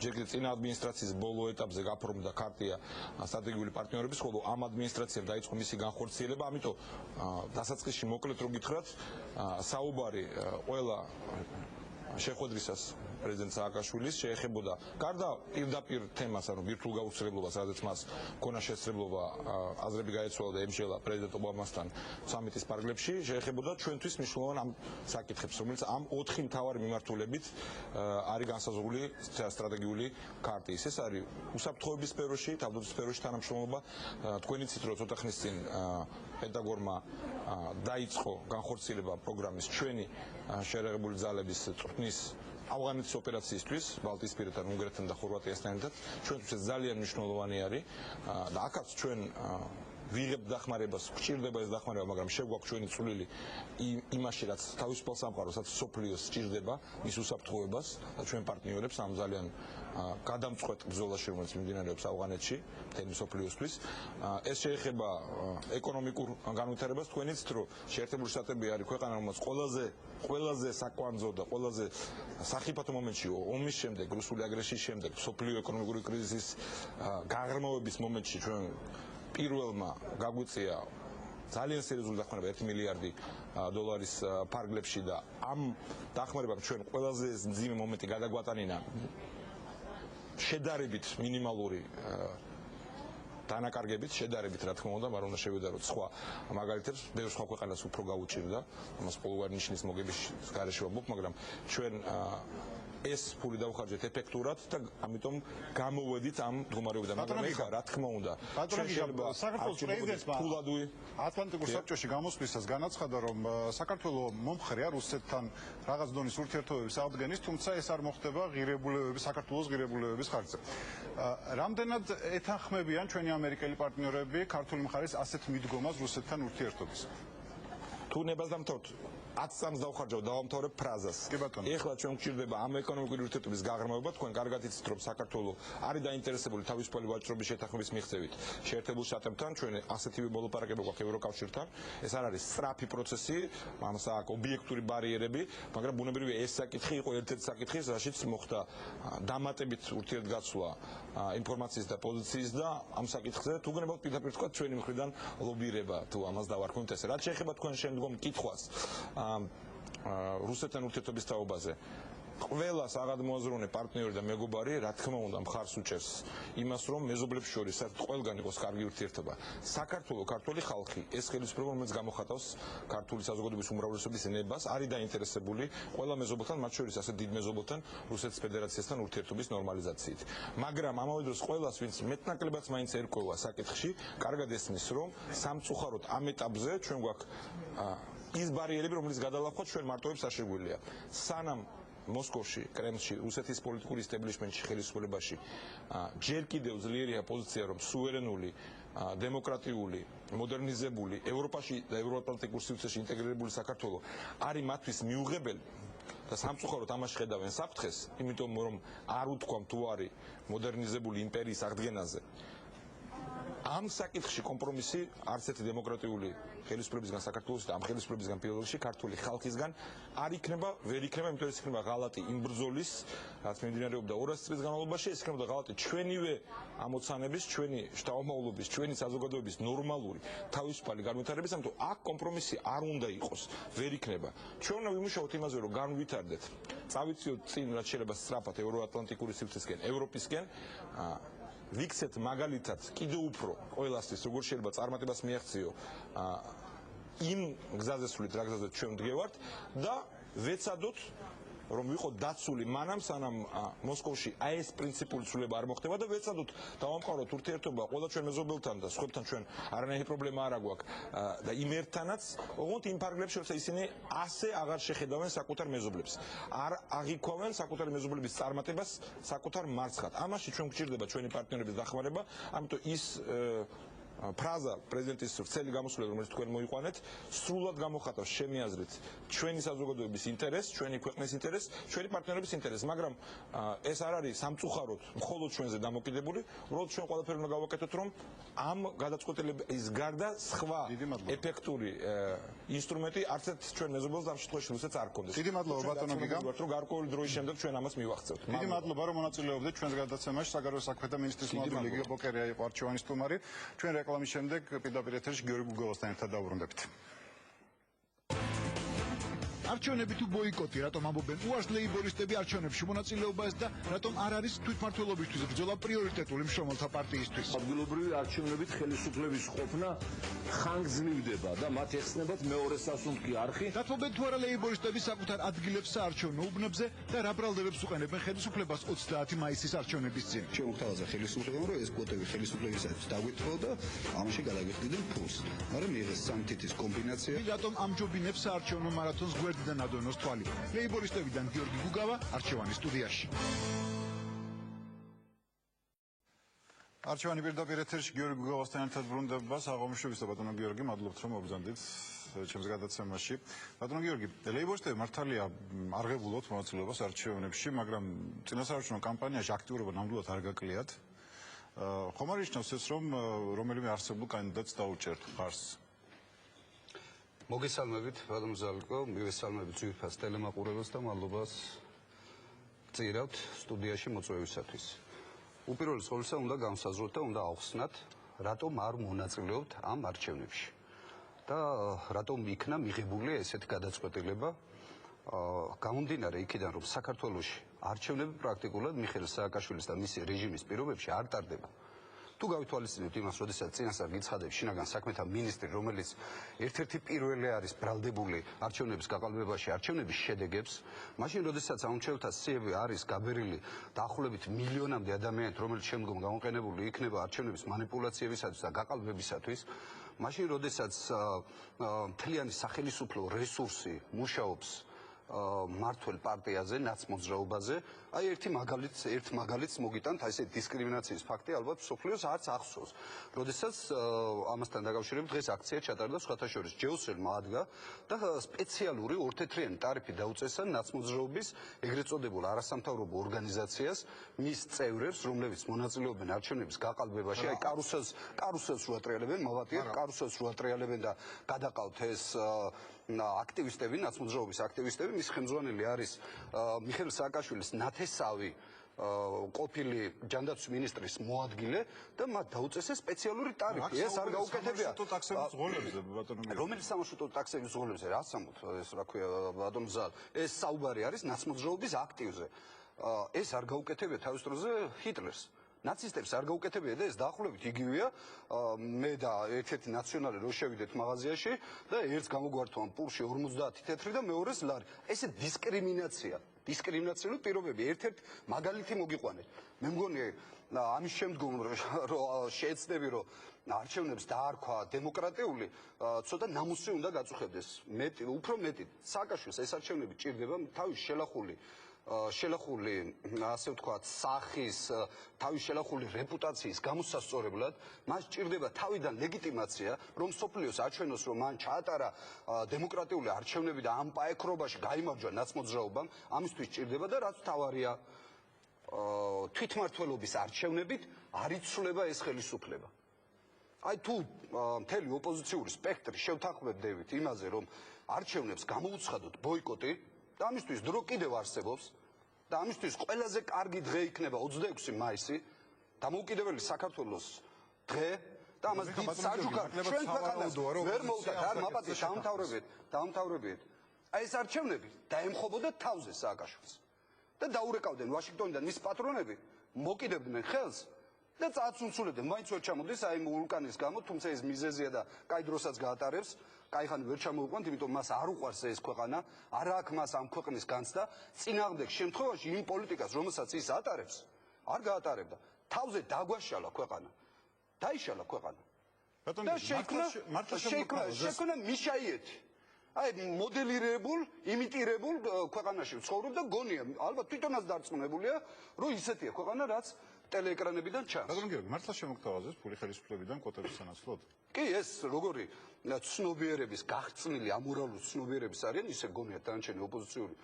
ჯერ კიდევ წინა ადმინისტრაციის ბოლო ეტაპზე გაფორმდა ქარტია სტრატეგიული პარტნიორობის, ხოლო ამ ადმინისტრაციამ დაიწყო მისი განხორციელება, ამიტომ დასაწყისში მოკლედ რო გითხრათ, საუბარი ყველა შეხვედრისას პრეზიდენტ სააკაშვილის შეეხებოდა გარდა პირდაპირ თემას, ანუ ბირთვულ გაუცილებლობას, სადაც მას ქონა შესაძლებლობა აზრები გაეცვალა და ემშელა პრეზიდენტ ობამასთან სამიტის პარკლებში, შეეხებოდა ჩვენთვის მნიშვნელოვან ამ საკითხებს, რომელიც ამ 4 მთავარი მიმართულებით არის განსაზღვრული სტრატეგიული ქარტიის. ეს არის უსაფრთხოების სფეროში, თავდაცვის სფეროში თანამშრომლობა. თქვენ იცით, რომ ცოტა ხნის წინ პენტაგონმა დაიწყო განხორციელება პროგრამის ჩვენი შერეღებული ძალების წვრთნის ავღანეთის ოპერაციისთვის ბალტიისპირეთთან, უნგრეთთან და ხორვატიასთან ერთად. ჩვენთვის ეს ძალიან მნიშვნელოვანი არის და აქაც ჩვენ ვიღებთ დახმარებას, გვჭირდება ეს დახმარება, მაგრამ შეგვაქვს ჩვენი წვლილი იმაში, რაც თავისუფალ სამყაროს, რაც სოფლიოს სჭირდება, მის უსაფრთხოებას და ჩვენ პარტნიორებს ამ ძალიან გადამწყვეტ ბრძოლაში, რომელიც მიმდინარეობს ავღანეთში, მთელი სოფლიოსთვის. ეს შეეხება ეკონომიკურ განვითარებას. თქვენ იცით, რომ შეერთებული შტატები არის ქვეყანა, რომელიც ყველაზე საკვანძო და ყველაზე სახიფათო მომენტში, ომის შემდეგ, რუსული აგრესიის შემდეგ, სოფლიო ეკონომიკური კრიზისის გაღრმავების მომენტში ჩვენ პირველმა გაგვიწია ძალიან სერიოზული დახმარება 1 მილიარდი დოლარის ფარგლებში და ამ დახმარებამ ჩვენ ყველაზე მძიმე მომენტი გადაგვატანინა შედარებით მინიმალური დანაკარგებით, შედარებით რა თქმა უნდა, მაგრამ უნდა შევიდაროთ სხვა მაგალითებს, ბევრ სხვა ქვეყანას უფრო გაუჭირდა, ამას ყოველგვარი ნიშნის მოგების გარეშე ვამბობ, მაგრამ ჩვენ ეს ფული დავხარჯეთ ეფექტურად და ამიტომ გამოვედით ამ მდგომარეობიდან. მაგრამ ეხლა რა თქმა უნდა, საქართველოს პრეზიდენტმა ფულადუი ატლანტიკურ საბჭოში გამოსვლისას განაცხადა, რომ საქართველოს მომხრეა რუსეთთან რაღაც დონის ურთიერთობების აღდგენის, თუმცა ეს არ მოხდება ღირებულებების, საქართველოს ღირებულებების ხარჯზე. რამდენად ეთანხმებიან ჩვენი ამერიკელი პარტნიორები ქართული მხარის ასეთ მიდგომას რუსეთთან ურთიერთობის? თუ ნებას დამთავრდ 10 წამს დავხარჯავ დავამთავრებ ფრაზას. ეხლა ჩვენ გვჭირდება ამ ეკონომიკური ურთიერთობის გაღრმავება. თქვენ კარგად იცით, რომ საქართველოს არის დაინტერესებული თავისუფალი ვაჭრობის შეთანხმების მიღწევით შეერთებულ შტატებთან, ჩვენ ასეთივე მოლაპარაკება გვაქვს ევროკავშირთან. ეს არ არის სწრაფი პროცესი, ამას აქვს ობიექტური ბარიერები, მაგრამ ბუნებრივია ეს საკითხი იყო ერთ-ერთი საკითხი, რაშიც მოხდა დამატებით ურთიერთგაცვლა ინფორმაციის და პოზიციის და ამ საკითხზე თუ გნებავთ პირდაპირ თქვა ჩვენი მხრიდან ლობირება თუ ამას დავარქმევთ ესე. რაც შეეხება თქვენ შემდგომ კითხვას რუსეთთან ურთიერთობის თაობაზე. ყველა საგადმოაზროვნე პარტნიორი და მეგობარი, რა თქმა უნდა, მხარს უჭერს იმას, რომ მეზობლებს შორის საერთოდ ყველგან იყოს კარგი ურთიერთობა. საქართველოს ქართული ხალხი, ეს ხელისუფლება, რომელიც გამოხატავს ქართული საზოგადოების უმრავლესობის ნებას, არის დაინტერესებული ყველა მეზობელთან, მათ შორის ასეთ დიდ მეზობელთან, რუსეთის ფედერაციასთან ურთიერთობის ნორმალიზაციით. მაგრამ ამავე დროს ყველას, ვინც მეტნაკლებად მაინც ერკვევა საკითხში, კარგად ესმის, რომ სამწუხაროდ ამ ეტაპზე ჩვენ გვაქვს ის ბარიერები, რომელიც გადალახვაც ჩვენ მარტოებს აშეგვილია. სანამ მოსკოვში, კრემლში, რუსეთის პოლიტიკური ისტებლიშმენტში, ხელისუფლებაში ჯერ კიდევ ძლიერია პოზიცია, რომ სუვერენული, დემოკრატიული, მოდერნიზებული, ევროპაში და ევროატლანტიკურ სივრცეში ინტეგრირებული საქართველოს არის მათთვის მიუღებელი და სამწუხაროდ ამაში ხედავენ საფრთხეს, იმიტომ რომ არ უთქვამ თუ არის მოდერნიზებული იმპერიის აღდგენაზე. ამ საკითხში კომპრომისი არც ერთი დემოკრატიული ხელისუფლებისგან საქართველოს და ამ ხელისუფლებისგან პირველ რიგში ქართული ხალხისგან არ იქნება, ვერ იქნება, იმიტომ ეს იქნება ღალატი იმ ბრძოლის, რაც მიმდინარეობდა 200 წლის განმავლობაში, ეს იქნება ღალატი ჩვენივე ამოცანების, ჩვენი შთამომავლობის, ჩვენი საზოგადოების ნორმალური თავისუფალი განვითარების, ამიტომ აქ კომპრომისი არ უნდა იყოს, ვერ იქნება. ჩვენ უნდა ვიმუშაოთ იმაზე, რომ განვითარდეთ, წავიწიოთ წინ, რაც შეიძლება სწრაფად ევროატლანტიკური სივრცესკენ, ევროპისკენ, ვიქცეთ მაგალითად კიდევ უფრო ყველასთვის როგორ შეიძლება წარმატებას მიაღწიო იმ გზაზე სულით რა გზაზე ჩვენ ვდგევართ და ვეცადოთ რომ ვიყოთ დაცული მანამ სანამ მოსკოვში აი ეს პრინციპული ცვლილება არ მოხდება და ვეცადოთ დავამყაროთ ურთიერთობა ყველა ჩვენ მეზობელთან და სხვებთან ჩვენ არანაირი პრობლემა არ აქვს და იმ ერთთანაც ოღონდ იმ ფარგლებში როცა ისინი ასე აღარ შეხედავენ საკუთარ მეზობლებს არ აღიქვავენ საკუთარი მეზობლების წარმატებას საკუთარ მარცხად ამაში ჩვენ გვჭირდება ჩვენი პარტნიორების დახმარება ამიტომ ის ფრაზა პრეზიდენტის ვრცელი გამოსვლები, რომელიც თქვენ მოიყვანეთ, სრულად გამოხატავს ჩემი აზრით ჩვენი საზოგადოების ინტერესს, ჩვენი ქვეყნის ინტერესს, ჩვენი პარტნიორების ინტერესს, მაგრამ ეს არ არის სამწუხაროდ მხოლოდ ჩვენზე დამოკიდებული, უბრალოდ ჩვენ ყველაფერი უნდა გავაკეთოთ, რომ ამ გადაწყვეტილების გარდა სხვა ეფექტური ინსტრუმენტი არც ერთ ჩვენ მეზობელს ამ შემთხვევაში რუსეთს არ გქონდეს. დიდი მადლობა ბატონო გიგამ, რომ გარკვეული დროის შემდეგ ჩვენ ამას მივახცევთ. დიდი მადლობა რომ მონაწილეობდით ჩვენს გადაცემაში. საგარეო საქმეთა მინისტრის მოადგილე გიგო ბოკერია იყო არჩევანის სტუმარი. ჩვენ რეკლამის შემდეგ პირდაპირ ეთერში გიორგი გუგოვასთან ერთად დავუბრუნდებთ. არჩევნები თუ ბოიკოტი, რატომ ამბობენ უარს ლეიბორისტები არჩევნებში მონაწილეობას და რატომ არ არის თვითმმართველობისთვის ბრძოლა პრიორიტეტული მშრომელთა პარტიისთვის? ადგილობრივი არჩევნებით ხელისუფლების ყოფნა ხანგრძლივდება და მათ ეხსნებათ მეორე სასუნთქი არხი. დათმობენ თუ არა ლეიბორისტები საკუთარ ადგილებს საარჩევნო უბნებზე და რა ბრალდებებს უყენებენ ხელისუფლებას 30 მაისის არჩევნების წინ. შემოგთავაზა ხელისუფლებამ, რომ ეს კვოტები ხელისუფლებისათვის დაგვიტყო და ამაში გადაგიხდიდნენ ფულს. მაგრამ მიიღეს სამთითის კომბინაცია. რატომ ამჯობინებს საარჩევნო მარათონს გვერდიდან ადონოს თვალი? ლეიბორისტებიდან გიორგი გუგავა, არჩევანის სტუდიაში. არჩევანი პირდაპირ ეთერში გიორგი გუგავასთან ერთად ბრუნდება. საღამოშობის და ბატონო გიორგი, მადლობთ რომ მოგზანდით ჩემს გადაცემაში. ბატონო გიორგი, ლეიბორისტები მართალია არ ღებულობთ მონაწილეობას არჩევნებში, მაგრამ წინასაარჩევნო კამპანიაში აქტიურობა ნამდვილად არ გაკლიათ. ხომ არ ნიშნავს ეს, რომ რომელიმე არსებულ კანდიდატს დაუჭერთ მხარს? მოგესალმებით, ბატონო ზალიკო, მივესალმებით ძვირფას ტელემაყურებელს და მადლობას წირავთ სტუდიაში მოწვევისათვის. უპირველეს ყოვლისა უნდა განსაზღვროთ და უნდა ავხსნათ, რატომ არ მონაწილეობთ ამ არჩევნებში და რატომ იქნა მიღებული ესეთი გადაწყვეტილება. გამომდინარე იქიდან, რომ საქართველოში არჩევნები პრაქტიკულად მიხეილ სააკაშვილის და მისი რეჟიმის პირობებში არ ტარდება. თუ გავითვალისწინებთ იმას, როდესაც წინასწარ გიცხადებს შინაგან საქმეთა მინისტრი, რომელიც ერთ-ერთი პირველი არის ბრალდებული არჩევნების გაყალბებაში, არჩევნების შედეგებს, მაშინ როდესაც ამომრჩეველთა სიები არის გაბერილი დაახლოებით მილიონამდე ადამიანით, რომელიც შემდგომ გამოყენებული იქნება არჩევნების манипуляციებისათვის და გაყალბებისათვის, მაშინ როდესაც მთლიანი სახელისუფლო რესურსი მუშაობს მართლ პარტიაზე, ნაცმოძრაობაზე, აი ერთ მაგალითს მოგიტანთ, აი ეს დისკრიმინაციის ფაქტი ალბათ სოფლიოს არც ახსოვს. როდესაც ამასთან დაკავშირებით დღეს აქცია ჩატარდა სხვათა შორის ჯეოსელმა ადგა და სპეციალური ორთეთრიანი ტარიფი დაუწესა ნაცმოძრაობის ეგრეთ წოდებულ არასამთავრობო ორგანიზაციას, მის წევრებს, რომლებიც მონაწილეობენ არჩევნების გაყალბებაში, აი კარუსელს რო ატრიალებენ, მოვატიეთ, კარუსელს რო ატრიალებენ და გადაყავთ ეს აქტივისტები, ნაცმოძრაობის აქტივისტები, მის ხელმძღვანელი არის მიხეილ სააკაშვილის ნათესავი ყოფილი ჯანდაცვის მინისტრის მოადგილე და მათ დაუწესეს სპეციალური ტარიფი. ეს არ გაუკეთებია. რომელი სამარშრუტო ტაქსების ზღოლებზე, რა სამოთ, ეს რა ქვია, ბატონო ზალ, ეს საუბარი არის ნაცმოძრაობის აქტივზე. ეს არ გაუკეთებია თავის დროზე ჰიტლერს. ნაცისტებს არ გაუკეთებია და ეს დაახლოებით იგივეა. მე და ერთ-ერთი ნაციონალი რო შევიდეთ მაღაზიაში და ერთს გამოგვართვან პურში 50 თეთრი და მეორეს ლარი. ესე დისკრიმინაცია, დისკრიმინაციული პირობები. ერთ-ერთ მაგალითი მოგიყვანეთ. მე მგონი ამის შემდგომ რომ შეეცდები რომ არჩევნებს დაარქვა დემოკრატიული, ცოტა ნამუსი უნდა გაწუხებდეს. უფრო მეტი სააკაშვილს ეს არჩევნები ჭირდება თავის შელახული ასე ვთქვათ სახის, თავის შელახული რეპუტაციის გამოსასწორებლად, მას ჭირდება თავიდან ლეგიტიმაცია, რომ სოფლიოს აჩვენოს, რომ მან ჩაატარა დემოკრატიული არჩევნები და ამ პაექრობაში გაიმარჯვა ნაცმოძრაობამ, ამისთვის ჭირდება და რაც თავარია თვითმმართველობის არჩევნებით არ იცვლება ეს ხელისუფლება. აი თუ მთელი ოპოზიციური სპექტრი შევთანხმდებით იმაზე, რომ არჩევნებს გამოუცხადოთ ბოიკოტი და ამისთვის დრო კიდევ არსებობს და ამისთვის ყველაზე კარგი დღე იქნება 26 მაისი, დამოუკიდებელი საქართველოს დღე და ამას დიდ საჩუქარ ჩვენ ქვეყანას ვერ მოვდათ, არ მაპატიეთ, დაამთავრებიეთ. აი ეს არჩევნები დაემხობოდა თავზე სააკაშვილს და დაურეკავდნენ ვაშინგტონიდან მის პატრონები, მოკიდებდნენ ხელს და წააცუნცულებდნენ, მაინც ვერ ჩამოდის აი ვულკანის გამო, თუმცა ეს მიზეზია და კაი დროსაც გაატარებს. კაიხანი ვერ ჩამოვიყვანთ, იმიტომ მას არ უყვარს ეს ქვეყანა, არ აქვს მას ამ ქვეყნის განცდა, წინააღმდეგ შემთხვევაში იმ პოლიტიკას, რომელსაც ის ატარებს, არ გაატარებდა. თავზე დაგვაშალა ქვეყანა. დაიშალა ქვეყანა. და შექმნა მიშაიეთი. აი მოდელირებულ, იმიტირებულ ქვეყანაში ცხოვრობ და გონია, ალბათ თვითონაც დარწმუნებულია, რომ ისეთია ქვეყანა, რაც ტელეეკრანებიდან ჩანს. რადგან გიორგი, მართლა შემოგთავაზეს ფული ხელისუფლებიდან კვოტების სანაცვლოდ? კი, ეს როგორი ცნობიერების, გახწნილი ამორალური ცნობიერების არიან, ისე გონიათ დანარჩენი ოპოზიციური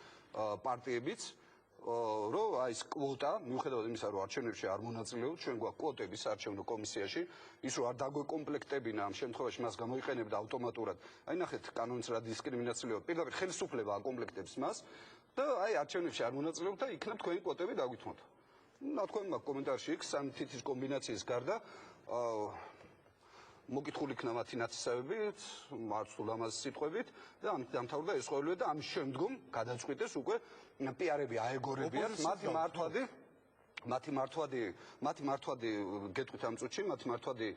პარტიებიც, რომ აი ეს კვოტა, მიუხედავად იმისა, რომ არჩევნებში არ მონაწილეობთ, ჩვენ გვაქვს კვოტები საარჩევნო კომისიაში, ის რომ არ დაგვეკომპლექტებინა ამ შემთხვევაში მას გამოიყენებდა ავტომატურად. აი ნახეთ, კანონის რა დისკრიმინაციაა, პირდაპირ ხელისუფლება აკომპლექტებს მას და აი არჩევნებში არ მონაწილეობთ და იქნებ თქვენი კვოტები დაგვითმოთ. თქვენ მაქვს კომენტარში იქ სამი თითის კომბინაციის გარდა მოგითხული იქნა მათი ნათესავებით, მარცულ ამას სიტყვებით და ამით დამთავრდა ეს ყოველივე და ამის შემდგომ გადაწყვიტეს უკვე პიარები აეგორებიან მათი მართვადი გეტყვით ამ წუთში, მათი მართვადი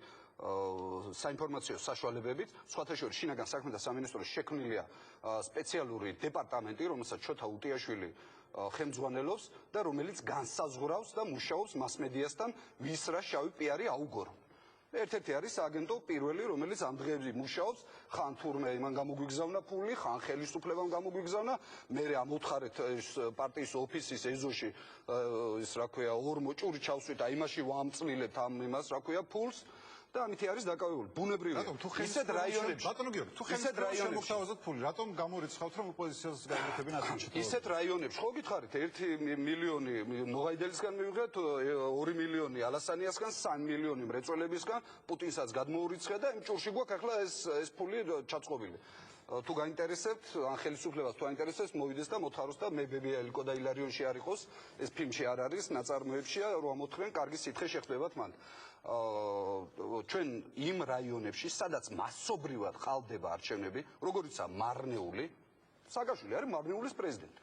საინფორმაციო საშუალებებით, სხვათა შორის შინაგან საქმეთა სამინისტროს შექმნილია სპეციალური დეპარტამენტი, რომელსაც ჩოთა უტიაშვილი ხელმძღვანელობს და რომელიც განსაზღვრავს და მუშაობს მასმედიასთან, ვის რა შავი პიარი აუგორო. ერთ-ერთი არის აგენტო პირველი, რომელიც ამ დღეებში მუშაობს, ხან თურმე იმან გამოგვიგზავნა ფული, ხან ხელისუფლებამ გამოგვიგზავნა, მე ამ უთხარეთ პარტიის ოფისის ეზოში ის რა ქვია, ორ მოჭური ჩავსვით, აი იმაში ვამწნილებთ ამ იმას რა ქვია, ფულს და ამითი არის დაკავებული. ბუნებრივია. ისეთ რაიონებში, ბატონო გიორგი, თუ ხელისუფლებას შემოგთავაზოთ ფული, რატომ გამორიცხავთ, რომ ოპოზიციას გაიგებენ ასეთ შემთხვევაში? ისეთ რაიონებში ხო გითხარით 1 მილიონი ნოღაიდელისგან მივიღეთ, 2 მილიონი ალასანიასგან, 3 მილიონი მრეწველებისგან, პუტინსაც გადმოურიცხეთ და იმ ჭურში გვაქვს ახლა ეს ფული ჩაწყობილი. თუ გაინტერესებთ, ან ხელისუფლებას თუ აინტერესებს, მოვიდეს და მოთხროს და მე ბებია ელკო და ილარიონში არ იყოს, ეს ფილმში არ არის, ნაწარმოებშია, რომ ამოთხნენ, კარგი სითხე შეხდებათ მან. ჩვენ იმ რაიონებში, სადაც მასობრივად ყალბდება არჩევნები, როგორიცაა მარნეული, სააკაშვილი არის მარნეულის პრეზიდენტი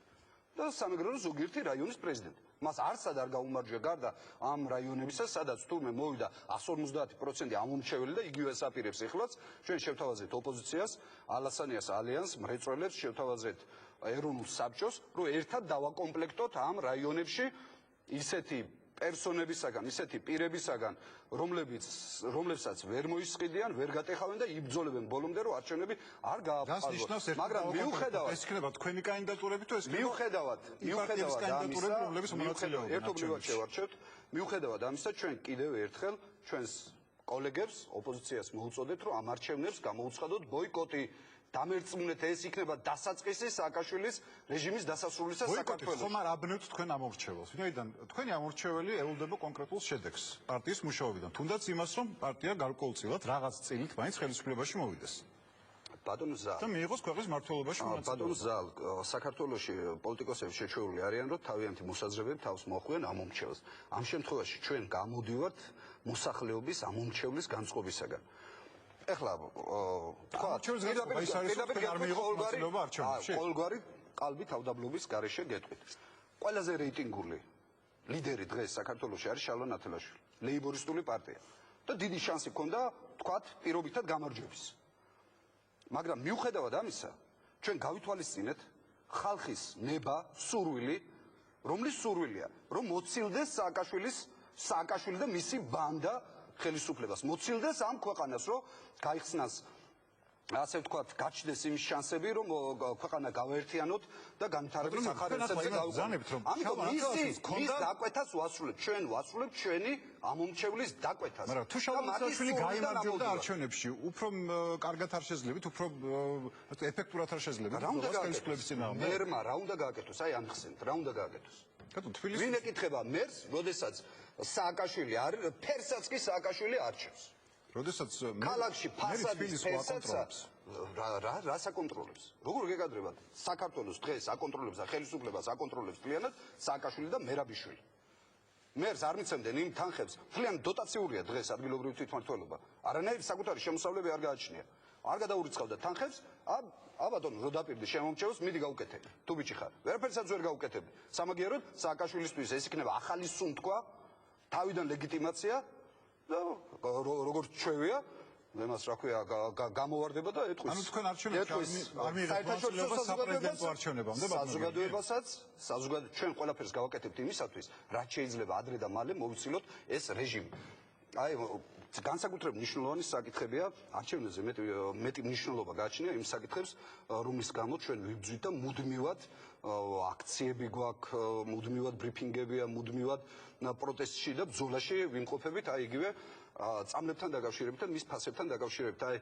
და სამეგრელოს ზოგიერთი რაიონის პრეზიდენტი. მას არსად არ გაუმარჯვია გარდა ამ რაიონებისა, სადაც თურმე მოვიდა 150% ამომრჩეველი და იგივეს აპირებს ეხლაც ჩვენ შევთავაზეთ ოპოზიციას, ალასანიას ალიანსს, მრეწველებს, შევთავაზეთ ეროვნულ საბჭოს, რომ ერთად დავაკომპლექტოთ ამ რაიონებში ისეთი პერსონებისაგან, ისეთი პირებისაგან, რომლებსაც ვერ მოისყიდიან, ვერ გატეხავენ და იბრძოლებენ ბოლომდე, რომ არჩევნები არ გააფრთხილოს. მაგრამ მიუხედავად ეს იქნება თქვენი კანდიდატურები თუ ეს მიუხედავად კანდიდატურები, რომლებიც მონაწილეობენ ერთობლივად შევარჩევთ, მიუხედავად ამისა, ჩვენ კიდევ ერთხელ ჩვენს კოლეგებს, ოპოზიციას მოუწოდეთ, რომ ამ არჩევნებს გამოუცხადოთ ბოიკოტი. დამერწმუნეთ, ეს იქნება დასაწყისი სააკაშვილის რეჟიმის დასასრულისა საქართველოში. ხომ არ აბნევთ თქვენ ამორჩეველს? ვინაიდან თქვენი ამორჩეველი ეულდება კონკრეტულ შედეგს პარტიის მუშაობიდან, თუნდაც იმას, რომ პარტია გარკვეულწილად რაღაც წილით მაინც ხელისუფლებაში მოვიდეს. ბატონო ზალ. და მიიღოს ქვეყნის მმართველობაში მონაწილეობა. ბატონო ზალ, საქართველოში პოლიტიკოსები შეჩვეული არიან, რომ თავიანთი მოსაზრებები თავს მოხვიან ამომრჩეველს. ამ შემთხვევაში ჩვენ გამოდივართ მოსახლეობის ამომრჩევლის განწყობისაგან. ეხლა თქვა ყოველგვარი ყალბი თავდაბლობის გარეშე გეტყვით. ყველაზე რეიტინგული ლიდერი დღეს საქართველოში არის შალვა ნათელაშვილი, ლეიბორისტული პარტია. და დიდი შანსი ჰქონდა, თქვათ, პირობითად გამარჯვების. მაგრამ მიუხედავად ამისა, ჩვენ გავითვალისწინეთ ხალხის ნება, სურვილი, რომლის სურვილია, რომ მოცილდეს სააკაშვილი და მისი ბანდა ხელისუფლებას. მოცილდეს ამ ქვეყანას, რომ გაიხსნას, ასე ვთქვათ, გაჩნდეს იმ შანსები, რომ ქვეყანა გავაერთიანოთ და განვითარების სახარებებზე გავუგზავნოთ. ამიტომ მის დაკვეთას ვასრულებთ, ჩვენ ვასრულებთ ჩვენი ამომრჩევლის დაკვეთას. მაგრამ თუ შალვა ნათელაშვილი გაიმარჯვებდა არჩევნებში, უფრო კარგად არ შეძლებთ, უფრო ეფექტურად არ შეძლებთ ხელისუფლების წინააღმდეგ. მერმა რა უნდა გააკეთოს? აი ამხსენთ, რა უნდა გააკეთოს? ვინ ეკითხება მერს, როდესაც სააკაშვილი არის, ფერსაც კი სააკაშვილი არჩევს. როდესაც ქალაქში ფასადის ფერსაც რა საკონტროლებს? როგორ გეკადრებათ? საქართველოს დღეს აკონტროლებს და ხელისუფლებას აკონტროლებს ძალიანად სააკაშვილი და მერაბიშვილი. მერს არ მიცემდნენ იმ თანხებს, ძალიან დოტაციურია დღეს ადგილობრივი თვითმმართველობა. არანაირი საკუთარი შემოსავლები არ გააჩნია. არ გადაურიცხავდა თანხებს, აბატონო, რო დაპირდი შემომრჩევს, მიდი გაუკეთებ. თუ ბიჭი ხარ, ვერაფერსაც ვერ გაუკეთებ. სამაგიეროდ სააკაშვილისთვის ეს იქნება ახალი სუნთქვა, თავიდან ლეგიტიმაცია და როგორც ჩვევია, მას რა ქვია, გამოვარდება და ეტყვის. ანუ თქვენ არჩევნებში არ მიიღებთ მონაწილეობას საპრეზიდენტო არჩევნებამდე, საზოგადოებასაც ჩვენ ყველაფერს გავაკეთებთ იმისათვის, რაც შეიძლება ადრე და მალე მოვიცილოთ ეს რეჟიმი. აი განსაკუთრებით მნიშვნელოვანი საკითხებია არჩევნებზე მეტი მნიშვნელობა გააჩნია იმ საკითხებს რომლის გამო ჩვენ ვიბრძვით და მუდმივად აქციები გვაქვს მუდმივად ბრიფინგებია მუდმივად პროტესტში და ბრძოლაში ვიმყოფებით აი იგივე წამლებთან დაკავშირებით და მის ფასებთან დაკავშირებით აი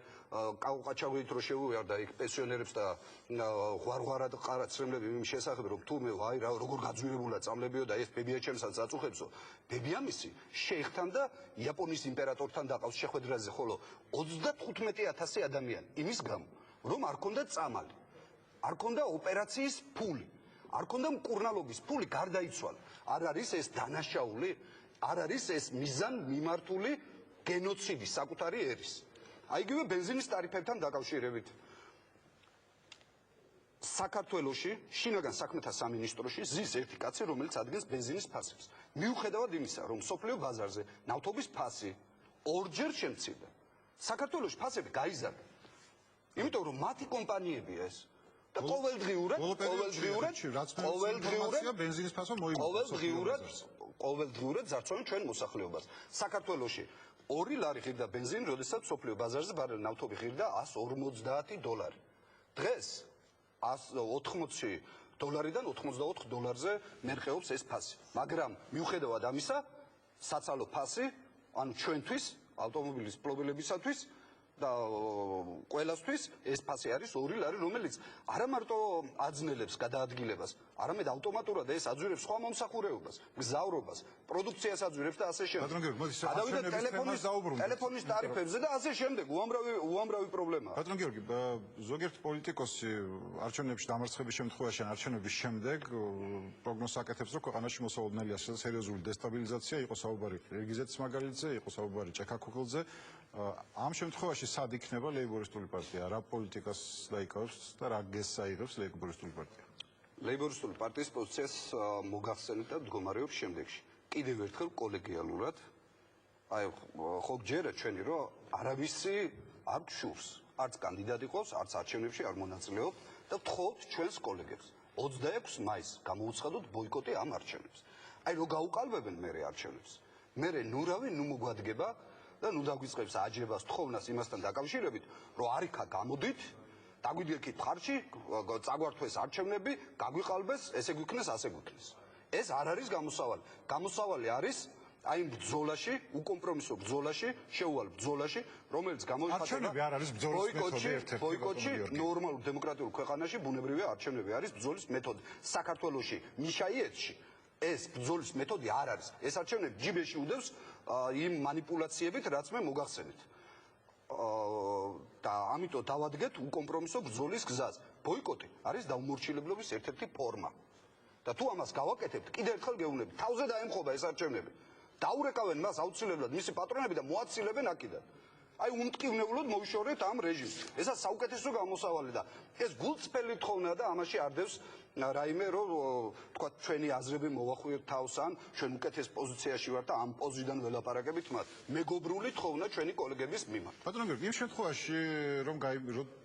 ყაუყაჩაღით რო შევუვარდა იქ პენსიონერებს და ღვარღვარად ყარაცრემლები იმ შესახებ რომ თუ მე აი როგორ გაძვირებულა წამლებიო და ეს ბებიაჩემსაც აწუხებსო ბებიამისი შეიხთან და იაპონიის იმპერატორთან დაყავს შეხვედრაზე ხოლო 35,000 ადამიანი იმის გამო რომ არ ქონდა წამალი არ ქონდა ოპერაციის ფული არ ქონდა მკურნალობის ფული გარდაიცვალა არ არის ეს დანაშაული არ არის ეს მიზან მიმართული გენოციდი საკუთარი ერის. აი იგივე ბენზინის ტარიფებთან დაკავშირებით. საქართველოში შინაგან საქმეთა სამინისტროში ზის ერთი კაცი, რომელიც ადგენს ბენზინის ფასებს. მიუხედავად იმისა, რომ სოფლიო ბაზარზე ნავთობის ფასი ორჯერ შემცირდა. საქართველოში ფასები გაიზარდა. იმიტომ რომ მათი კომპანიებია ეს. და ყოველდღიურად ძარცვენ ჩვენ მოსახლეობას. საქართველოში 2 ლარი ღირდა ბენზინი, როდესაც სოფლიო ბაზარზე ბარელი ნავთობი ღირდა $150. დღეს $180-დან $84-ზე მერყეობს ეს ფასი. მაგრამ მიუხედავად ამისა, საცალო ფასი, ანუ ჩვენთვის, ავტომობილის მფლობელებისათვის და ყველასთვის ეს ფასი არის 2 ლარი, რომელიც არა მარტო აძნელებს გადაადგილებას, არამედ ავტომატურად ეს აძვირებს სხვა მომსახურეობას, გზავრობას, პროდუქციას აძვირებს და ასე შემდეგ. გადავიდეთ ტელეფონის ტარიფებზე და ასე შემდეგ, უამრავი პრობლემაა. ბატონ გიორგი, ზოგიერთ პოლიტიკოსი არჩევნებში დამარცხების შემთხვევაში ან არჩევნების შემდეგ პროგნოზს აკეთებს, რომ ქვეყანაში მოსავალნელია სერიოზული დესტაბილიზაცია, იყო საუბარი რიგიზეთის მაგალითზე, იყო საუბარი ჭექაქუქილზე. ამ შემთხვევაში სად იქნება ლეიბორისტული პარტია? რა პოლიტიკას დაიკავებს და რა გესს აიღებს ლეიბორისტული პარტია? ლეიბორისტული პარტიის პოზიციას მოგახსენებთ და მდგომარეობს შემდეგში. კიდევ ერთხელ კოლეგიალურად, აი ხო გჯერა ჩვენი რომ არავისი არ გშურს, არც კანდიდატი ყავს, არც არჩევნებში არ მონაწილეობ და ვთხოვთ ჩვენს კოლეგებს. 26 მაისს გამოუცხადოთ ბოიკოტი ამ არჩევნებს. აი რო გაუყალბებენ მერე არჩევნებს. მერე ნურავი ნუ მოგვადგება და ნუ დაგვიწყებს აჯებას თხოვნას იმასთან დაკავშირებით, რომ არიქა გამოდით, დაგვიდგეთ მხარში, წაგვართვეს არჩევნები, გაგვიყალბეს, ესე გვიქნეს, ასე გვიქნეს. ეს არ არის გამოსავალი. გამოსავალი არის აი იმ ბრძოლაში, უკომპრომისო ბრძოლაში, შეუვალ ბრძოლაში, რომელიც გამოიხატება არჩევნები არ არის ბრძოლის მეთოდი ერთ-ერთი. ბოიკოტში ნორმალურ დემოკრატიულ ქვეყანაში ბუნებრივია არჩევნები არის ბრძოლის მეთოდი. საქართველოში, მიშაიეთში ეს ბრძოლის მეთოდი არ არის. ეს არჩევნები ჯიბეში უდევს იმ манипуляციებით, რაც მე მოგახსენეთ. და ამიტომ დავადგეთ უკომპრომისო ბრძოლის გზას. ბოიკოტი არის დაუმორჩილებლობის ერთ-ერთი ფორმა. და თუ ამას გავაკეთებთ, კიდევ ერთხელ გეუბნები, თავზე დაემხობა ეს არჩევნები. დაურეკავენ მას აუცილებლად მისი პატრონები და მოაცილებენ აქედან. აი უმტკივნეულოდ მოვიშორეთ ამ რეჟიმს. ესაც საუკეთესო გამოსავალი და ეს გულწრფელი თხოვნა და ამაში არ დევს რაიმე რომ თქვა ჩვენი აზრები მოვახვიოთ თავს ან ჩვენ უკეთეს პოზიციაში ვართ და ამ პოზიციიდან ველაპარაკებით მათ. მეგობრული თხოვნა ჩვენი კოლეგების მიმართ. ბატონო გიორგი, იმ შემთხვევაში რომ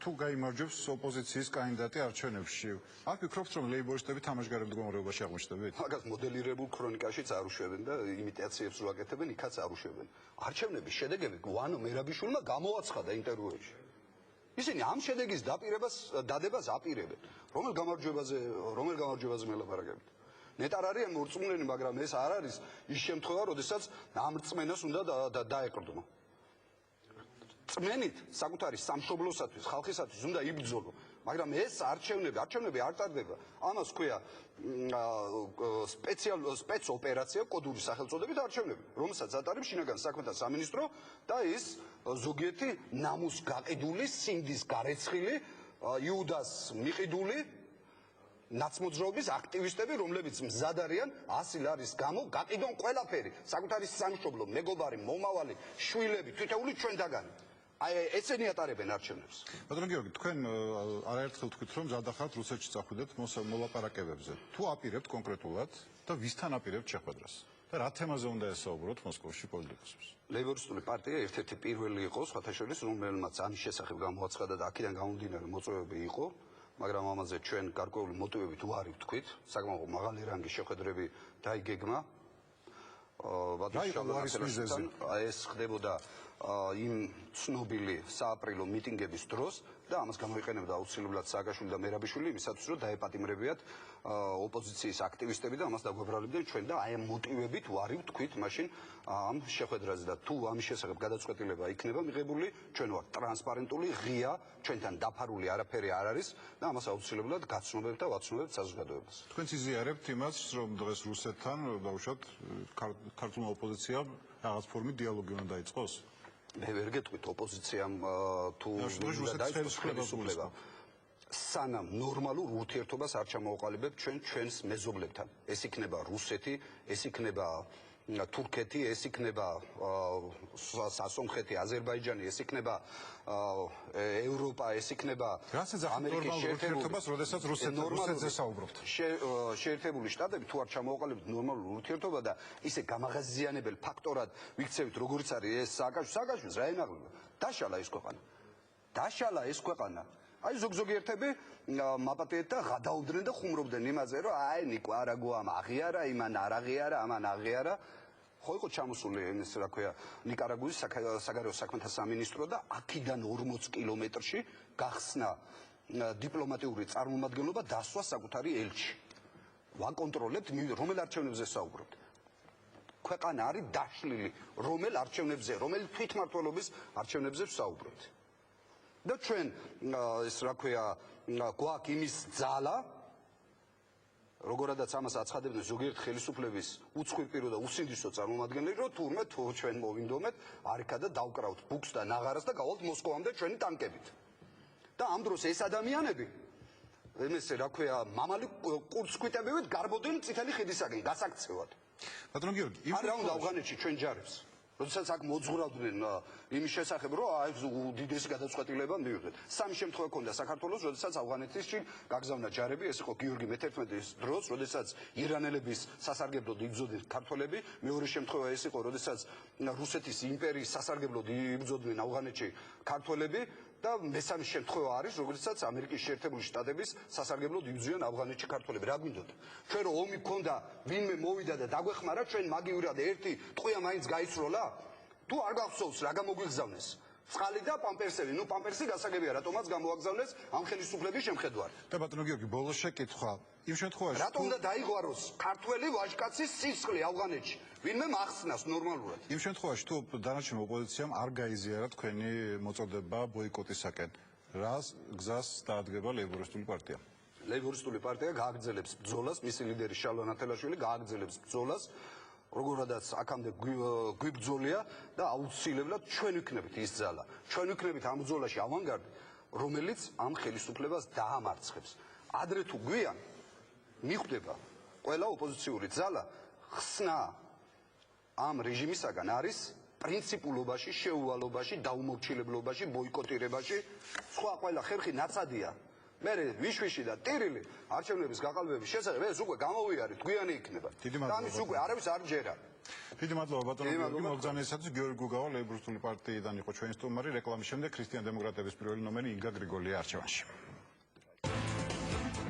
თუ გაიმარჯვებს ოპოზიციის კანდიდატი არჩევნებში, არ ფიქრობთ რომ ლეიბორისტები თამაშგარეთ მდგომარეობაში აღმოჩნდებით? მაგას მოდელირებულ ქრონიკაშიც არ უშვებენ და იმიტაციებს რო აკეთებენ, იქაც არ უშვებენ. არჩევნების შედეგები გვანო მერაბიშვილმა გამოაცხადა ინტერვიუებში. ისინი ამ შედეგის დადებას აპირებენ. რომელ გამარჯვებაზე მელაპარაკებით? ნეტარ არიან მორწმუნენი, მაგრამ ეს არ არის ის შემთხვევა, როდესაც ამ რწმენას უნდა დაეკრდნო. წმენით საკუთარი სამშობლოსათვის, ხალხისათვის უნდა იბრძოლო, მაგრამ ეს არჩევნები არ ტარდება. ამას ქვია სპეცოპერაცია, კოდური სახელწოდებით არჩევნები, რომელსაც ატარებს შინაგან საქმეთა სამინისტრო და ის ზოგიერთი ნამუს გაყიდული, სინდის გარეცხილი, იუდას მიყიდული ნაცმოძრაობის აქტივისტები, რომლებიც მზად არიან 100 ლარის გამო გაყიდონ ყველაფერი, საკუთარი სამშობლო, მეგობარი, მომავალი, შვილები, თითოეული ჩვენთაგანი. აი ესენი ატარებენ არჩევნებს. ბატონო გიორგი, თქვენ არაერთხელ თქვით, რომ ზადახართ რუსეთში წახვიდეთ მოლაპარაკებებზე. თუ აპირებთ კონკრეტულად და ვისთან აპირებთ შეხვედრას? და რა თემაზე უნდა ესაუბროთ მოსკოვში პოლიტიკოსებს? ლეიბორისტული პარტია ერთ-ერთი პირველი იყო, სხვათა შორის, რომელმაც ამის შესახებ გამოაცხადა და აქედან გამომდინარე მოწვევები იყო, მაგრამ ამაზე ჩვენ გარკვეული მოტივებით უარი ვთქვით, საკმაოდ მაღალი რანგის შეხვედრები დაიგეგმა. ეს ხდებოდა იმ ცნობილი სააპრილო მიტინგების დროს და ამას გამოიყენებდა აუცილებლად სააკაშვილი და მერაბიშვილი იმისათვის, რომ დაეპატიმრებიათ ოპოზიციის აქტივისტები და ამას დაგვებრალებდნენ ჩვენ და აი ამ მოტივებით ვარი ვთქვით მაშინ ამ შეხვედრაზე და თუ ამის შესახებ გადაწყვეტილება იქნება მიღებული, ჩვენ ვართ ტრანსპარენტული, ღია, ჩვენთან დაფარული არაფერი არ არის და ამას აუცილებლად გაცნობებთ და ვაცნობებთ საზოგადოებას. თქვენ იზიარებთ იმას, რომ დღეს რუსეთთან ბავშვად ქართულმა ოპოზიციამ რაღაც ფორმით დიალოგი უნდა დაიწყოს? მე ვერ გეტყვით ოპოზიციამ თუ დაიწყოს ხელისუფლება. სანამ ნორმალურ ურთიერთობას არ ჩამოვაყალიბებთ ჩვენს მეზობლებთან. ეს იქნება რუსეთი, ეს იქნება თურქეთი, ეს იქნება სასონხეთი, აზერბაიჯანი, ეს იქნება ევროპა, ეს იქნება ამერიკის შეერთებული, როდესაც რუსეთზე საუბრობთ. შეერთებული შტატები თუ არ ჩამოვაყალიბებთ ნორმალურ ურთიერთობა და ისე გამაღაზიანებელ ფაქტორად ვიქცევით, როგორც არის ეს სააკაშვილს რა ენაღმება? დაშალა ეს ქვეყანა. დაშალა ეს ქვეყანა. აი ზოგიერთები მაპატიეთ და გადაუდნენ და ხუმრობდნენ იმაზე, რომ აი ნიკო არაგო ამ აღიარა, იმან არ აღიარა, ამან აღიარა. ხო იყო ჩამოსული ეს რა ქვია ნიკარაგუის საგარეო საქმეთა სამინისტრო და აქედან 40 კილომეტრში გახსნა დიპლომატიური წარმომადგენლობა დასვა საკუთარი ელჩი. ვაკონტროლებთ რომელ არჩევნებზე საუბრობთ. ქვეყანა არის დაშლილი, რომელ არჩევნებზე, რომელ თვითმმართველობის არჩევნებზე საუბრობთ. და ჩვენ ეს რა ქვია გვაქვს იმის ძალა როგორადაც ამას აცხადებდნენ ზოგიერთ ხელისუფლების უცხოპირო და უსინდისო წარმომადგენლები, რომ თურმე თუ ჩვენ მოვინდომეთ არიქა და დავკრავთ ბუქს და ნაღარას და გავალთ მოსკოვამდე ჩვენი ტანკებით. და ამ დროს ეს ადამიანები ეს რა ქვია მამალი კურსკვიტებივით გარბოდნენ წითელი ხიდისაგან გასაქცევად. ბატონო გიორგი, არა უნდა ავღანეთში ჩვენ ჯარებს. როდესაც აქ მოძღვრავდნენ იმის შესახებ, რომ აი უდიდესი გადაწყვეტილება მივიღეთ. სამი შემთხვევა ჰქონდა საქართველოს, როდესაც ავღანეთში გაგზავნა ჯარები, ეს იყო გიორგი მე-11-ის დროს, როდესაც ირანელების სასარგებლოდ იბრძოდნენ ქართველები, მეორე შემთხვევა ეს იყო, როდესაც რუსეთის იმპერიის სასარგებლოდ იბრძოდნენ ავღანეთში ქართველები და მესამე შემთხვევა არის, როდესაც ამერიკის შეერთებული შტატების სასარგებლოდ იბრძვიან ავღანეთში ქართველები. რა გვინდოდა? ჩვენ რომ ომი გქონდა, ვინმე მოვიდა და დაგვეხმარა, ჩვენ მაგივრად ერთი ტყვია მაინც გაისროლა? თუ არ გახსოვს რა გამოგვიგზავნეს? წყალი და პამპერსები, ნუ პამპერსი გასაგებია, რატომაც გამოაგზავნეს ამ ხელისუფლების შემხედვარი. და ბატონო გიორგი, ბოლოს შეკითხვა. იმ შემთხვევაში რატომ უნდა დაიღვაროს ქართველი ვაჟკაცის სისხლი ავღანეთში? ვინმე მახსნას ნორმალურად. იმ შემთხვევაში თუ დანარჩენ ოპოზიციამ არ გაიზიარა თქვენი მოწოდება ბოიკოტისაკენ, რას გზას დაადგება ლეიბორისტული პარტია? ლეიბორისტული პარტია გააგრძელებს ბრძოლას, მისი ლიდერი შალვა ნათელაშვილი გააგრძელებს ბრძოლას, როგორადაც აქამდე გვიბრძოლია და აუცილებლად ჩვენ ვიქნებით ის ძალა. ჩვენ ვიქნებით ამ ბრძოლაში ავანგარდი, რომელიც ამ ხელისუფლებას დაამარცხებს. ადრე თუ გვიან მიხვდება ყველა ოპოზიციური ძალა ხსნა ამ რეჟიმისაგან არის პრინციპულობაში, შეუვალობაში, დაუმორჩილებლობაში, ბოიკოტირებაში, სხვა ყველა ხერხი ნაცადია. მე ვიშვიში და ტირილი არჩევნების გაყალბების შესახებ ეს უკვე გამოვიარეთ, გვიანი იქნება. და ამის უკვე არავის არ ჯერა. დიდი მადლობა ბატონო გიორგი, მოგზაურობისათვის. გიორგი გუგავა ლეიბორისტული პარტიიდან იყო ჩვენი სტუმარი, რეკლამის შემდეგ ქრისტიან დემოკრატების პირველი ნომერი ინგა გრიგოლია არჩევანში.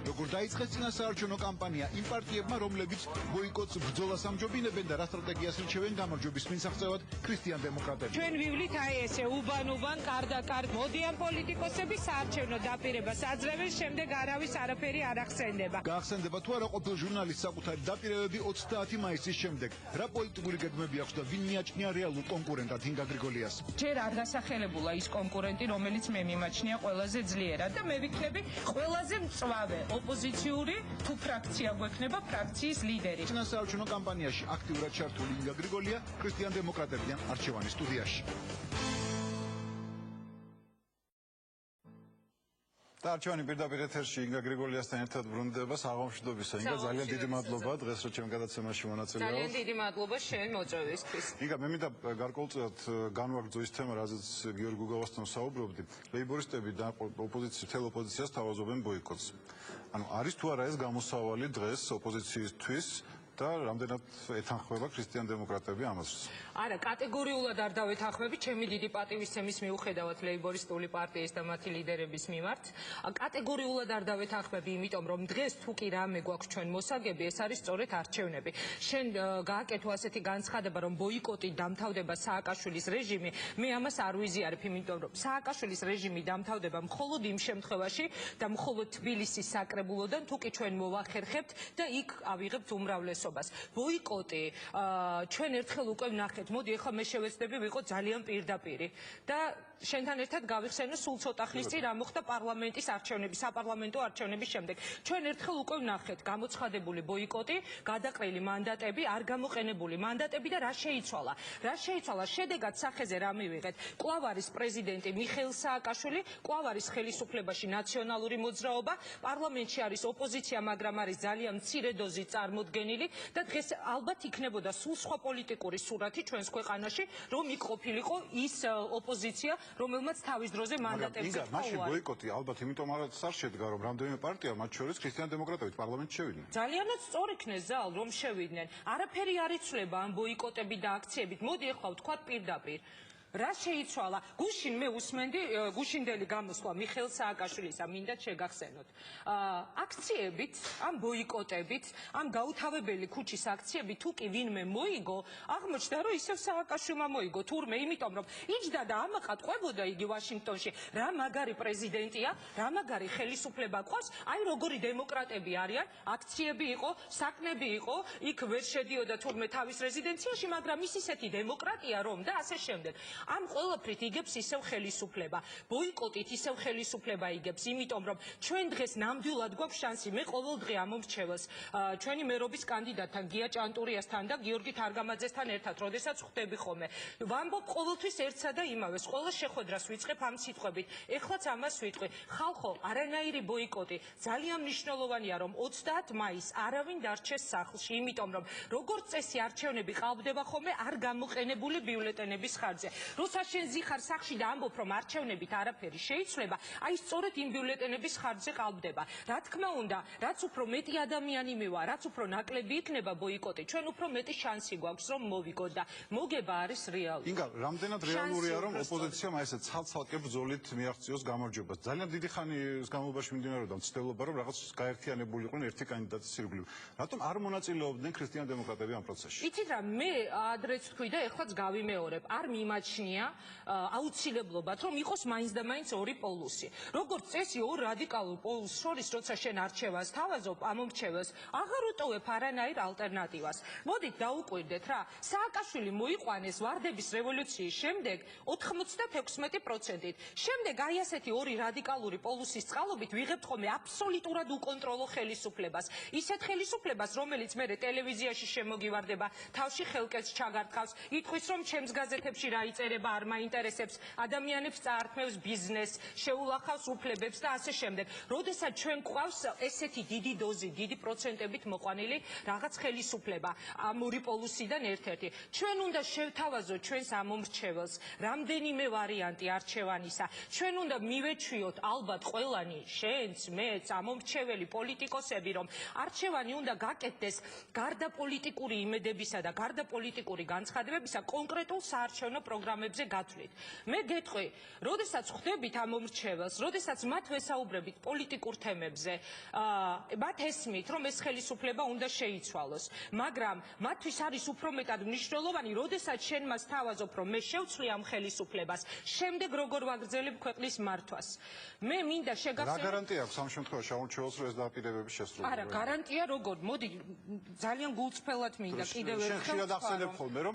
როგორ დაიწყეს წინასაარჩევნო კამპანია იმ პარტიებმა, რომლებიც ბოიკოტს ბრძოლას ამჯობინებენ და რა სტრატეგიას რჩევენ გამარჯვების მიმსახწევად ქრისტიან დემოკრატები. ჩვენ ვივლით აი ესე უბან-უბან, კარდ-კარდ მოდიან პოლიტიკოსები საარჩევნო დაპირებას აძლევენ, შემდეგ არავის არაფერი არ ახსენდება. გაახსენდება თუ არა ყოფილ ჟურნალისტს საკუთარი დაპირებები 30 მაისის შემდეგ. რა პოლიტიკური გეგმები აქვს და ვინ მიაჩნია რეალურ კონკურენტად ინგა გრიგოლიას? ჯერ არ დასახელებულა ის კონკურენტი, რომელიც მე მიმაჩნია ყველაზე ძლიერად და მე ვიქნები ყველაზე მწვავე ოპოზიციური თუ ფრაქცია გვექნება ფრაქციის ლიდერი. წინასაარჩევნო კამპანიაში აქტიურად ჩართული ინგა გრიგოლია ქრისტიან დემოკრატებიდან არჩევანის სტუდიაში. და არჩევანი პირდაპირ ეთერში ინგა გრიგოლიასთან ერთად ბრუნდება. საღამოშიდობისა ინგა, ძალიან დიდი მადლობა დღეს რომ ჩემ გადაცემაში მონაწილე ვარ. ძალიან დიდი მადლობა შენ მოწვევისთვის. ინგა, მე მინდა გარკვეულწილად განვაგრძო ის თემა, რაზეც გიორგი გუგავასთან ვსაუბრობდი. ლეიბორისტები და მთელ ოპოზიციას თავაზობენ ბოიკოტს. ანუ არის თუ არა ეს გამოსავალი დღეს ოპოზიციისთვის და რამდენად ეთანხმება ქრისტიან-დემოკრატები ამას. არა, კატეგორიულად არ დავეთანხმები, ჩემი დიდი პატივისცემის მიუხედავად ლეიბორისტული პარტიის და მათი ლიდერების მიმართ. კატეგორიულად არ დავეთანხმები, იმიტომ რომ დღეს თუ კი რამე გვაქვს ჩვენ მოსაგები, ეს არის სწორედ არჩევნები. შენ გააკეთო ასეთი განცხადება, რომ ბოიკოტი დამთავრდება სააკაშვილის რეჟიმი, მე ამას არ ვიზიარებ, იმიტომ რომ სააკაშვილის რეჟიმი დამთავრდება მხოლოდ იმ შემთხვევაში და მხოლოდ თბილისის საკრებულოდან, თუ კი ჩვენ მოვახერხებთ და იქ ავიღებთ უმრავლესობას. ბოიკოტი ჩვენ ერთხელ უკვე ვნახეთ. მოდი ახლა მე შევეცდები ვიყო ძალიან პირდაპირი და შენთან ერთად გავიხსენო სულ ცოტა ხნის წინ რა მოხდა პარლამენტის არჩევნების, საპარლამენტო არჩევნების შემდეგ. ჩვენ ერთხელ უკვე ვნახეთ გამოცხადებული ბოიკოტი, გადაყრილი მანდატები, არ გამოყენებული მანდატები და რა შეიცვალა. რა შეიცვალა? შედეგად სახეზე რა მივიღეთ? კვლავ არის პრეზიდენტი მიხეილ სააკაშვილი, კვლავ არის ხელისუფლებაში ნაციონალური მოძრაობა, პარლამენტში არის ოპოზიცია, მაგრამ არის ძალიან მცირე დოზით წარმოდგენილი და დღეს ალბათ იქნებოდა სულ სხვა პოლიტიკური სურათი ჩვენს ქვეყანაში, რომ იქ ყოფილიყო ის ოპოზიცია, რომელმაც თავის დროზე მანდატებს იგა, მაშინ ბოიკოტი ალბათ იმიტომ არ შედგა, რომ რამდენიმე პარტია, მათ შორის ქრისტიან-დემოკრატები პარლამენტში შევიდნენ. ძალიანაც სწორ იქნეს ზალ, რომ შევიდნენ. არაფერი არ იცვლება ამ ბოიკოტებით და აქციებით. მოდი ახლა ვთქვათ პირდაპირ. რა შეიცვალა? გუშინ მე უსმენდი გუშინდელი გამოსვლა მიხეილ სააკაშვილისა, მინდა შეგახსენოთ. აქციებით, ამ ბოიკოტებით, ამ გაუთავებელი ქუჩის აქციებით თუ კი ვინმე მოიგო, აღმოჩნდა რომ ისევ სააკაშვილმა მოიგო. თურმე, იმიტომ რომ იჯდა და ამაყად ყვებოდა იგი ვაშინგტონში, რა მაგარი პრეზიდენტია, რა მაგარი ხელისუფლება ყავს, აი როგორი დემოკრატები არიან, აქციები იყო, საქმეები იყო, იქ ვერ შედიოდა თურმე თავის რეზიდენციაში, მაგრამ ის ისეთი დემოკრატია რომ და ასე შემდეგ. ამ ყველაფრით იგებს ისევ ხელისუფლება. ბოიკოტით ისევ ხელისუფლება იგებს, იმიტომ რომ ჩვენ დღეს ნამდვილად გვაქვს შანსი. მე ყოველდღე ამომრჩეველს ჩვენი მერობის კანდიდატთან გია ჭანტურიასთან და გიორგი თარგამაძესთან ერთად, როდესაც ხვდები ხოლმე. ვამბობ ყოველთვის ერთსა და იმავეს. ყველა შეხვედრას ვიწყებ ამ სიტყვებით. ეხლაც ამას ვიტყვი. ხალხო, არანაირი ბოიკოტი. ძალიან მნიშვნელოვანია, რომ 30 მაისს არავინ დარჩეს სახლში, იმიტომ რომ როგორც წესი არჩევნები ყალბდება ხოლმე არ გამოყენებული ბიულეტენების ხარჯზე. როცა შენ ზიხარ სახლში და ამბობ რომ არჩევნებით არაფერი შეიცვლება, აი სწორედ იმ ბიულეტენების ხარჯზე ყალბდება. რა თქმა უნდა, რაც უფრო მეტი ადამიანი მივა, რაც უფრო ნაკლები იქნება ბოიკოტი, ჩვენ უფრო მეტი შანსი გვაქვს რომ მოვიგოთ და მოგება არის რეალური. ინგა, რამდენად რეალურია რომ ოპოზიციამ აი ესე ცალ-ცალკე ბრძოლით მიაღწიოს გამარჯვებას? ძალიან დიდი ხანის განმავლობაში მიმდინარეობდა მცდელობა რომ რაღაც გაერთიანებულიყვნენ ერთი კანდიდატის ირგვლივ. რატომ არ მონაწილეობდნენ ქრისტიან-დემოკრატები ამ პროცესში? იცით რა, მე ადრეც ვთქვი და ეხლაც გავიმეორებ, არ მიმაჩნია აუცილებლობად რომ იყოს მაინც და მაინც ორი პოლუსი. როგორც წესი ორ რადიკალურ პოლუსს შორის, როცა შენ არჩევას თავაზობ, ამომრჩეველს აღარ უტოვებ არანაირ ალტერნატივას. მოდით დაუკვირდეთ რა, სააკაშვილი მოიყვანეს ვარდების რევოლუციის შემდეგ 96%-ით. შემდეგ აი ასეთი ორი რადიკალური პოლუსის წყალობით ვიღებთ ხოლმე აბსოლუტურად უკონტროლო ხელისუფლებას. ისეთ ხელისუფლებას, რომელიც მერე ტელევიზიაში შემოგივარდება, თავში ხელკეთს ჩაგარტყავს, იტყვის რომ ჩემს გაზეთებში რა იწერება არ მაინტერესებს, ადამიანებს წაართმევს ბიზნესს, შეულახავს უფლებებს და ასე შემდეგ. როდესაც ჩვენ გვყავს ესეთი დიდი დოზი, დიდი პროცენტებით მოყვანილი რაღაც ხელისუფლება, ამ ორი პოლუსიდან ერთ-ერთი. ჩვენ უნდა შევთავაზოთ ჩვენს ამომრჩეველს, რამდენიმე ვარიანტი არჩევანისა. ჩვენ უნდა მივეჩვიოთ ალბათ ყველანი, შენც, მეც, ამომრჩეველი პოლიტიკოსები, რომ არჩევანი უნდა გაკეთდეს გარდა პოლიტიკური იმედებისა და გარდა პოლიტიკური განცხადებებისა კონკრეტულ საარჩევნო პროგრამებზე გათვლით. მე გეტყვი, როდესაც ხვდებით ამომრჩეველს, როდესაც მათ ვესაუბრებით პოლიტიკურ თემებზე, მათ ესმით, რომ ეს ხელისუფლება უნდა შეიცვალოს, მაგრამ მათთვის არის უფრო მეტად მნიშვნელოვანი, როდესაც შენ მას თავაზობ, რომ მე შევცვლი ამ ხელისუფლებას, შემდეგ როგორ ვაგრძელებ ქვეყნის მართვას. მე მინდა შეგახსენო. რა გარანტია აქვს ამ შემთხვევაში ამომრჩეველს, რომ ეს დაპირებები შესრულდება? არა, გარანტია როგორ? მოდი ძალიან გულწრფელად მინდა კიდევ ერთხელ შენ ახსენებ ხოლმე რომ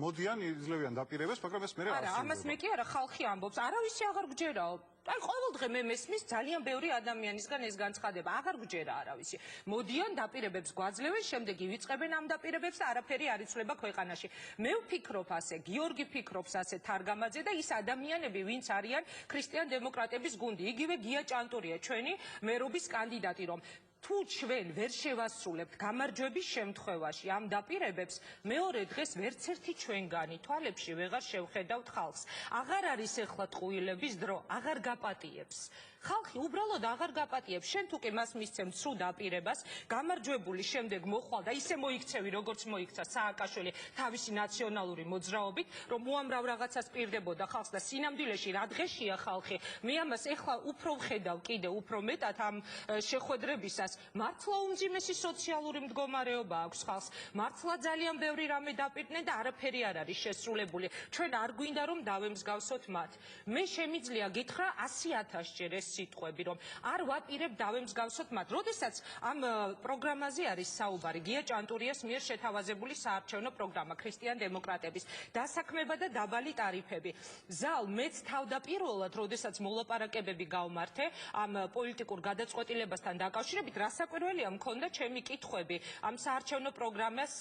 მოდიან იძლევიან დაპირებებს, მაგრამ ეს მე არა, ამას მე კი არა, ხალხი ამბობს, არავისი აღარ გჯერაო. აი ყოველდღე მე მესმის ძალიან ბევრი ადამიანისგან ეს განცხადება, აღარ გჯერა არავისი. მოდიან დაპირებებს გვაძლევენ, შემდეგ ივიწყებენ ამ დაპირებებს და არაფერი არ იცვლება ქვეყანაში. მე ვფიქრობ ასე, გიორგი ფიქრობს ასე, თარგამაძე და ის ადამიანები, ვინც არიან ქრისტიან-დემოკრატების გუნდი, იგივე გია ჭანტურია, ჩვენი მერობის კანდიდატი, რომ თუ ჩვენ ვერ შევასრულებთ გამარჯვების შემთხვევაში ამ დაპირებებს, მეორე დღეს ვერც ერთი ჩვენგანი თვალებში ვეღარ შევხედავთ ხალხს. აღარ არის ეხლა ტყუილების დრო, აღარ გაპატიებს. ხალხი უბრალოდ აღარ გაპატიებს. შენ თუ კი მას მისცემ სრულ დაპირებას, გამარჯვებული შემდეგ მოხვალ და ისე მოიქცევი, როგორც მოიქცა სააკაშვილი თავისი ნაციონალური მოძრაობით, რომ უამრავ რაღაცას პირდებოდა ხალხს და სინამდვილეში რა დღეშია ხალხი. მე ამას ეხლა უფრო ვხედავ კიდე უფრო მეტად ამ შეხვედრებისას. მართლა უმძიმესი სოციალური მდგომარეობა აქვს ხალხს. მართლა ძალიან ბევრი რამე დაპირდნენ და არაფერი არ არის შესრულებული. ჩვენ არ გვინდა რომ დავემსგავსოთ მათ. მე შემიძლია გითხრა 100,000 ჯერ ეს სიტყვები, რომ არ ვაპირებ დავემსგავსოთ მათ. როდესაც ამ პროგრამაზე არის საუბარი, გია ჭანტურიას მიერ შეთავაზებული საარჩევნო პროგრამა ქრისტიან დემოკრატების დასაქმება და დაბალი ტარიფები. ზალ მეც თავდაპირველად, როდესაც მოლაპარაკებები გავმართე ამ პოლიტიკურ გადაწყვეტილებასთან დაკავშირებით, რასაკვირველია მქონდა ჩემი კითხვები ამ საარჩევნო პროგრამას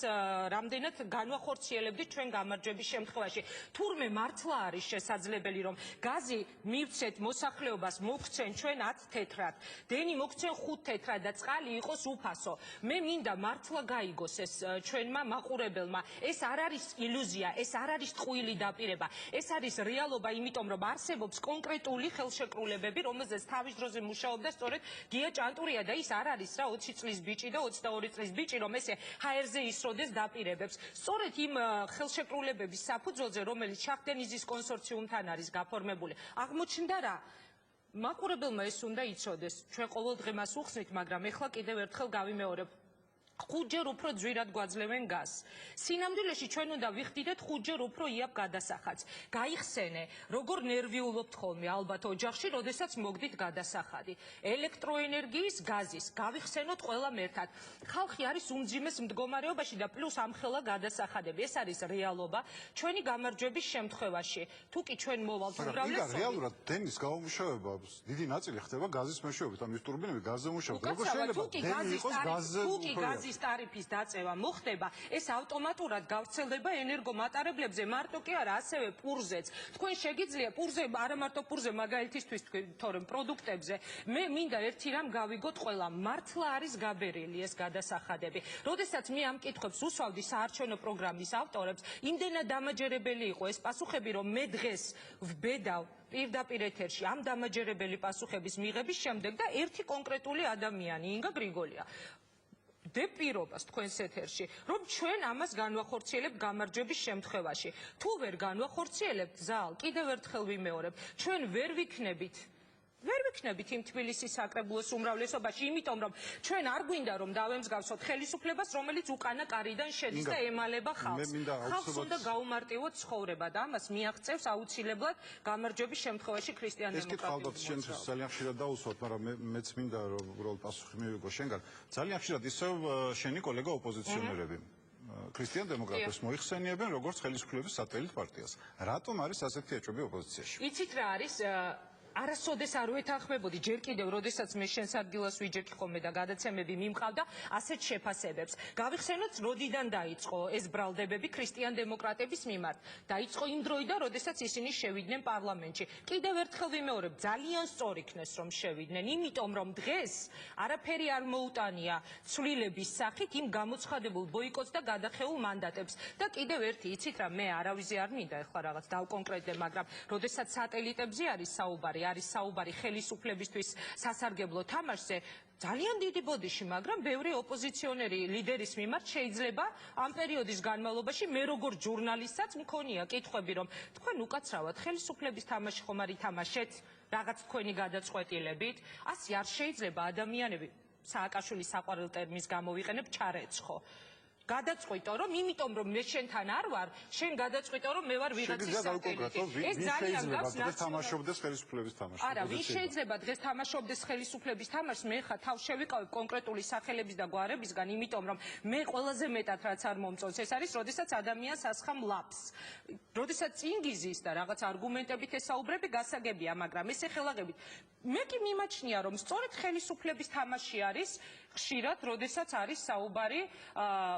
რამდენად განვახორციელებდით ჩვენ გამარჯვების შემთხვევაში. თურმე მართლა არის შესაძლებელი, რომ გაზი მივცეთ მოსახლეობას მოგცენ ჩვენ 10 თეთრად, დენი მოგცენ 5 თეთრად და წყალი იყოს უფასო. მე მინდა მართლა გაიგოს ეს ჩვენმა მაყურებელმა. ეს არ არის ილუზია, ეს არ არის ტყუილი დაპირება. ეს არის რეალობა, იმიტომ რომ არსებობს კონკრეტული ხელშეკრულებები, რომელზეც თავის დროზე მუშაობდა სწორედ გია ჭანტურია და ის არ არის რა 20 წლის ბიჭი და 22 წლის ბიჭი, რომ ესე ჰაერზე ისროდეს დაპირებებს. სწორედ იმ ხელშეკრულებების საფუძველზე, რომელიც შახტენიზის კონსორციუმთან არის გაფორმებული, აღმოჩნდა რა მაყურებელმა ეს უნდა იცოდეს. ჩვენ ყოველდღე მას უხსნით, მაგრამ ეხლა კიდევ ერთხელ გავიმეორებ. 5-ჯერ უფრო ძვირად გვაძლევენ გაზს. სინამდვილეში ჩვენ უნდა ვიხდიდეთ 5-ჯერ უფრო იაფ გადასახადს. გაიხსენე, როგორ ნერვიულობთ ხოლმე ალბათ ოჯახში, როდესაც მოგდით გადასახადი. ელექტროენერგიის, გაზის, გავიხსენოთ ყველამ ერთად. ხალხი არის უმძიმეს მდგომარეობაში და პლუს ამხელა გადასახადები. ეს არის რეალობა ჩვენი გამარჯვების შემთხვევაში. თუ კი ჩვენ მოვალთ უმრავლესობა. რეალურად დენის გამომუშავება დიდი ნაწილი ხდება გაზის მეშვეობით, ამ ის ტურბინები გაზზე მუშაობენ. როგორ შეიძლება დენი იყოს გაზზე ტარიფის დაწევა მოხდება, ეს ავტომატურად გავრცელდება ენერგომატარებლებზე, მარტო კი არა, ასევე პურზეც. თქვენ შეგიძლია პურზე, არა მარტო პურზე, მაგალითისთვის თორემ პროდუქტებზე, მე მინდა ერთი რამ გავიგოთ ყველა, მართლა არის გაბერილი ეს გადასახადები. როდესაც მე ამ კითხვებს უსვავდი საარჩევნო პროგრამის ავტორებს, იმდენად დამაჯერებელი იყო ეს პასუხები, რომ მე დღეს ვბედავ პირდაპირ ეთერში ამ დამაჯერებელი პასუხების მიღების შემდეგ და ერთი კონკრეტული ადამიანი, ინგა გრიგოლია დეპირობას თქვენს ეთერში, რომ ჩვენ ამას განვახორციელებთ გამარჯვების შემთხვევაში. თუ ვერ განვახორციელებთ, ზალ, კიდევ ერთხელ ვიმეორებ, ჩვენ ვერ ვიქნებით იმ თბილისის საკრებულოს უმრავლესობაში, იმიტომ რომ ჩვენ არ გვინდა რომ დავემსგავსოთ ხელისუფლებას, რომელიც უკანა კარიდან შედის და ემალება ხალხს. ხალხს უნდა გაუმარტივოთ ცხოვრება და ამას მიაღწევს აუცილებლად გამარჯვების შემთხვევაში ქრისტიან დემოკრატიული მოძრაობა. ეს კითხვა ალბათ ძალიან ხშირად დაუსვათ, მაგრამ მეც მინდა რომ უბრალოდ პასუხი მივიღო შენგან. ძალიან ხშირად ისევ შენი კოლეგა ოპოზიციონერები ქრისტიან დემოკრატებს მოიხსენიებენ როგორც ხელისუფლების სატელიტ პარტიას. რატომ არის ასეთი ეჭვები ოპოზიციაში? იცით რა არის? არასოდეს არ ვეთანხმებოდი, ჯერ კიდევ, როდესაც მე შენს ადგილას ვიჯექი ხოლმე და გადაცემები მიმყავდა ასეთ შეფასებებს. გავიხსენოთ, როდიდან დაიწყო ეს ბრალდებები ქრისტიან დემოკრატების მიმართ. დაიწყო იმ დროიდან, როდესაც ისინი შევიდნენ პარლამენტში. კიდევ ერთხელ ვიმეორებ, ძალიან სწორ იქნეს რომ შევიდნენ, იმიტომ რომ დღეს არაფერი არ მოუტანია ცვლილების სახით იმ გამოცხადებულ ბოიკოტს და გადახეულ მანდატებს. და კიდევ ერთი, იცით რა, მე არავიზე არ მინდა ეხლა რაღაც დავკონკრეტდე, მაგრამ როდესაც სატელიტებზე არის საუბარი, არის საუბარი ხელისუფლებისთვის სასარგებლო თამაშზე, ძალიან დიდი ბოდიში, მაგრამ ბევრი ოპოზიციონერი ლიდერის მიმართ შეიძლება ამ პერიოდის განმავლობაში მე როგორც ჟურნალისტსაც მქონია კითხვები, რომ თქვენ უკაცრავად ხელისუფლების თამაში ხომ არ ითამაშეთ რაღაც თქვენი გადაწყვეტილებით, ასე არ შეიძლება ადამიანები სააკაშვილის საყვარელ ტერმინს გამოვიყენებ ჩარეცხო. გადაწყვიტო რომ იმიტომ რომ მე შენთან არ ვარ, შენ გადაწყვიტო რომ მე ვარ ვიღაცის სატელიტი. ეს ძალიან გავს თამაშობდეს ხელისუფლების თამაშს. არა, ვის შეიძლება დღეს თამაშობდეს ხელისუფლების თამაშს, მე ხა თავ შევიყავებ კონკრეტული სახელების და გვარებისგან, იმიტომ რომ მე ყველაზე მეტად რაც არ მომწონს, ეს არის, როდესაც ადამიანს ასხამ ლაფს. როდესაც წინგიზის და რაღაც არგუმენტებით ესაუბრები, გასაგებია, მაგრამ ეს ეხელაღებით მე კი მიმაჩნია, რომ სწორედ ხელისუფლების თამაში არის ხშირად, როდესაც არის საუბარი,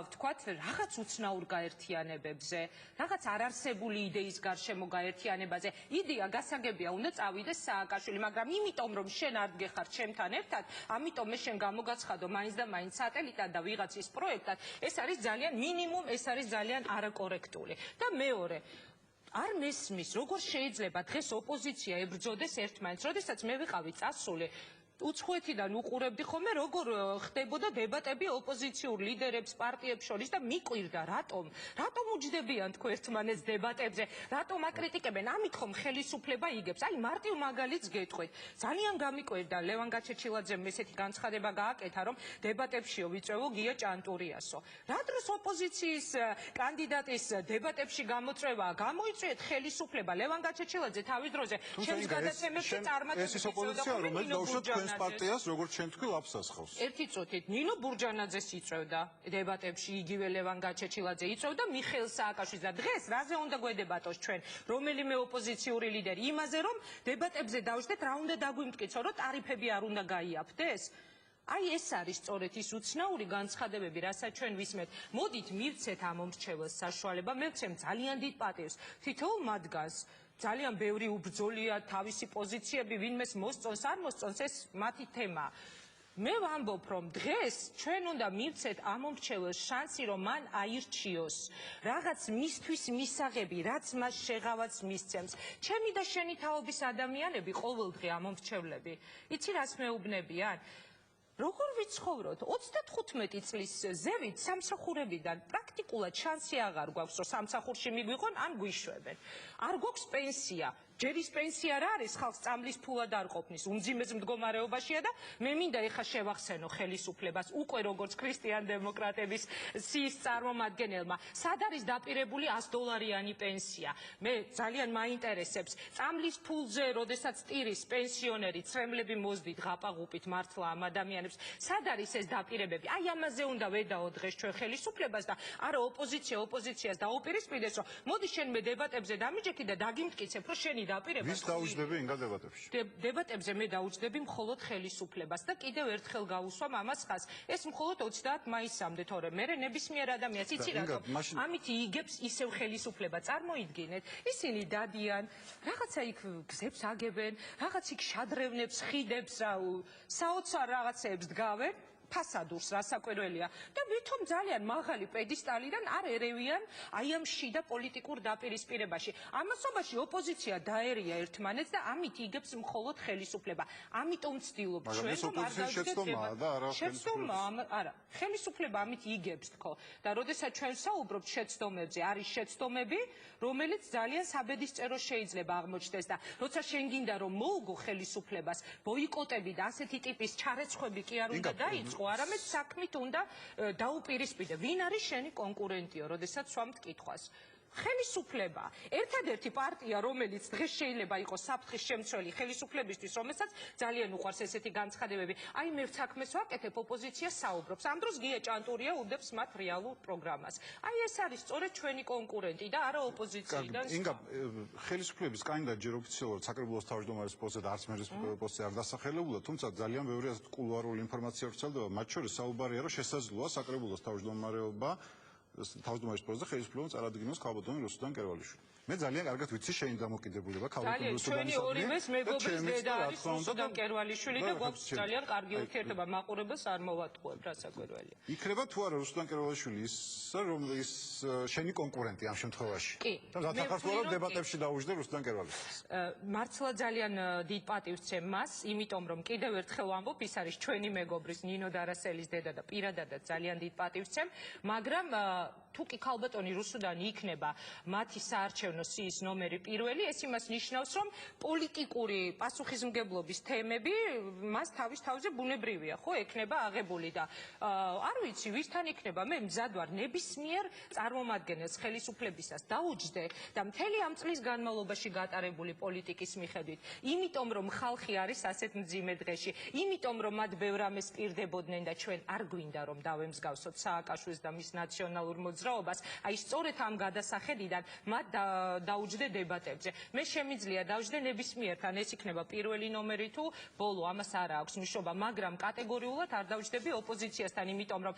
ვთქვათ, რაღაც უცნაურ გაერთიანებებზე, რაღაც არარსებული იდეის გარშემო გაერთიანებაზე. იდეა გასაგებია უნდა წავიდეს სააკაშვილი, მაგრამ იმიტომ რომ შენ არ დგეხარ ჩემთან ერთად, ამიტომ მე შენ გამოგაცხადო მაინც და მაინც სატელიტად და ვიღაცის პროექტად, ეს არის ძალიან მინიმუმ, ეს არის ძალიან არაკორექტული. და მეორე, არ მესმის, როგორ შეიძლება დღეს ოპოზიცია ებრძოდეს ერთმანეთს, როდესაც მე ვიყავი წასული, უცხოეთიდან უყურებდი ხოლმე, როგორ ხდებოდა დებატები ოპოზიციურ ლიდერებს, პარტიებს შორის და მიკვირდა, რატომ უჯდებიან თქვენ ერთმანეთს დებატებზე, რატომ აკრიტიკებენ, ამით ხომ ხელისუფლება იგებს. აი მარტივ მაგალითს გეტყვით. ძალიან გამიკვირდა ლევან გაჩეჩილაძემ ესეთი განცხადება გააკეთა, რომ დებატებშიო ვიწევო გია ჭანტურიასო. რა დროს ოპოზიციის კანდიდატის დებატებში გამოწვევა, გამოიწვიეთ ხელისუფლება, ლევან გაჩეჩილაძე თავის დროზე ჩემს გადაცემებში წარმატებით იწევდა პარტიას როგორც ჩვენ თქვი ლაფსასხავს. ერთი წუთით ნინო ბურჯანაძეს იწევდა დებატებში, იგივე ლევან გაჩეჩილაძე იწევდა მიხეილ სააკაშვილს და დღეს რაზე უნდა გვედებატოს ჩვენ რომელიმე ოპოზიციური ლიდერი იმაზე რომ დებატებზე დავждეთ რა უნდა დაგვიმტკიცო რომ ტარიფები არ უნდა გაიაფთეს. აი ეს არის სწორედ ის უცნაური განცხადებები, რასაც ჩვენ ვისმენთ. მოდით მივცეთ ამ მომრჩეველს საშუალება, მე ვცემ ძალიან დიდ პატივს თითოეულ მათგანს. ძალიან ბევრი უბრძოლია თავისი პოზიციები, ვინმეს მოსწონს, არ მოსწონს, ეს მათი თემაა. მე ვამბობ, რომ დღეს ჩვენ უნდა მივცეთ ამ მომრჩეველს შანსი, რომ მან აირჩიოს რაღაც მისთვის მისაღები, რაც მას შეღავაც მისცემს. ჩემი და შენი თაობის ადამიანები ყოველდღე ამ მომრჩევლები, იცი რას მეუბნებიან? როგორ ვიცხოვროთ 35 წლის ზევით სამსახურებიდან პრაქტიკულად შანსი აღარ გვაქვს რომ სამსახურში მიგვიყონ ან გვიშვებენ. არ გვაქვს პენსია. ჯერ ის პენსია რა არის ხალხს წამლის ფულად არ ყოფნის უმძიმეს მდგომარეობაშია და მე მინდა ეხა შევახსენო ხელისუფლებას უკვე როგორც ქრისტიან დემოკრატების სიის წარმომადგენელმა სად არის დაპირებული $100 პენსია. მე ძალიან მაინტერესებს წამლის ფულზე როდესაც ტირის პენსიონერი ცრემლები მოздით ღაპაღუპით მართლა ამ ადამიანებს სად არის ეს დაპირებები. აი ამაზე უნდა ვედაო დღეს ჩვენ ხელისუფლებას და არა ოპოზიციას დაუპირისპირდეს რომ მოდი შენ მე დებატებზე დამიჯექი და დაგიმტკიცებ რომ შენი ვის დაუჯდები ინგა დებატებში? დებატებზე მე დაუჯდები მხოლოდ ხელისუფლებას და კიდევ ერთხელ გავუსვამ ამას ხაზს. ეს მხოლოდ 30 მაისამდე, თორემ მე ნებისმიერ ადამიანს იცი რატომ? ამით იგებს ისევ ხელისუფლება. წარმოიდგინეთ, ისინი დადიან, რაღაცა იქ გზებს აგებენ, რაღაც იქ შადრევნებს, ხიდებს, საოცარ რაღაცეებს დგავენ. ფასადურს რასაკვირველია და ვითომ ძალიან მაღალი პედესტალიდან არ ერევიან აი ამ შიდა პოლიტიკურ დაპირისპირებაში. ამასობაში ოპოზიცია დაერია ერთმანეთს და ამით იგებს მხოლოდ ხელისუფლება. ამიტომ ვცდილობ ჩვენ რომ არ გავხდეთ არა, ხელისუფლება ამით იგებს თქო და როდესაც ჩვენ საუბრობთ შეცდომებზე, არის შეცდომები, რომელიც ძალიან საბედისწერო შეიძლება აღმოჩნდეს და როცა შენ გინდა რომ მოუგო ხელისუფლებას, ბოიკოტები და ასეთი ტიპის ჩარეცხვები კი არ უნდა დაიწყო. არამედ საქმით უნდა დაუპირისპირდე. ვინ არის შენი კონკურენტიო, როდესაც სვამთ კითხვას? ხელისუფლება. ერთადერთი პარტია, რომელიც დღეს შეიძლება იყოს საფრთხის შემცველი ხელისუფლებისთვის, რომელსაც ძალიან უყვარს ესეთი განცხადებები. აი მე საქმეს ვაკეთებ, ოპოზიცია საუბრობს. ამ დროს გია ჭანტურია უდებს მათ რეალურ პროგრამას. აი ეს არის სწორედ ჩვენი კონკურენტი და არა ოპოზიციიდან. ინგა ხელისუფლების კანდიდატ ჯერ ოფიციალურად საკრებულოს თავმჯდომარის პოსტზე და არც მერის პოსტზე არ დასახელებულა, თუმცა ძალიან ბევრი კულუარული ინფორმაცია ვრცელდება, მათ შორის საუბარია, რომ შესაძლოა საკრებულოს თავმჯდომარეობა თავმჯდომარის პოსტზე ხელისუფლებამ წარადგინოს ქალბატონი რუსუდან კერვალიშვილი. მე ძალიან კარგად ვიცი შენი დამოკიდებულება ქალბატონ რუსუდანის ორივეს მეგობრის დედა არის რუსუდან კერვალიშვილი და გვაქვს ძალიან კარგი ურთიერთობა, მაყურებელს არ მოვატყუებ, რასაკვირველია. იქნება თუ არა რუსუდან კერვალიშვილი ის რომ ის შენი კონკურენტი ამ შემთხვევაში. და საქართველოს დებატებში დაუჯდე რუსუდან კერვალიშვილს. მართლა ძალიან დიდ პატივს ვცემ მას, იმიტომ რომ კიდევ ერთხელ ვამბობ, ის არის ჩვენი მეგობრის ნინო დარასელის დედა და პირადადაც ძალიან დიდ პატივს ვცემ, მაგრამ თუ კი ქალბატონი რუსუდანი იქნება მათი საარჩევნო სიის ნომერი პირველი, ეს იმას ნიშნავს, რომ პოლიტიკური პასუხისმგებლობის თემები მას თავის თავზე ბუნებრივია, ხო, ექნება აღებული და არ ვიცი, ვისთან იქნება, მე მზად ვარ ნებისმიერ წარმომადგენელს ხელისუფლებისას დაუჯდე და მთელი ამ წლის განმავლობაში გატარებული პოლიტიკის მიხედვით, იმიტომ რომ ხალხი არის ასეთ მძიმე დღეში, იმიტომ რომ მათ ბევრ ამეს პირდებოდნენ და ჩვენ არ გვინდა რომ დავემსგავსოთ სააკაშვილს და მის ნაციონალურ მოძრაობას მოძრაობას, აი სწორედ ამ გადასახედიდან მათ დაუჯდე დებატებზე. მე შემიძლია დავჯდე ნებისმიერთან, ეს იქნება პირველი ნომერი თუ ბოლო, ამას არ აქვს მნიშვნელობა, მაგრამ კატეგორიულად არ დავჯდები ოპოზიციასთან, იმიტომ რომ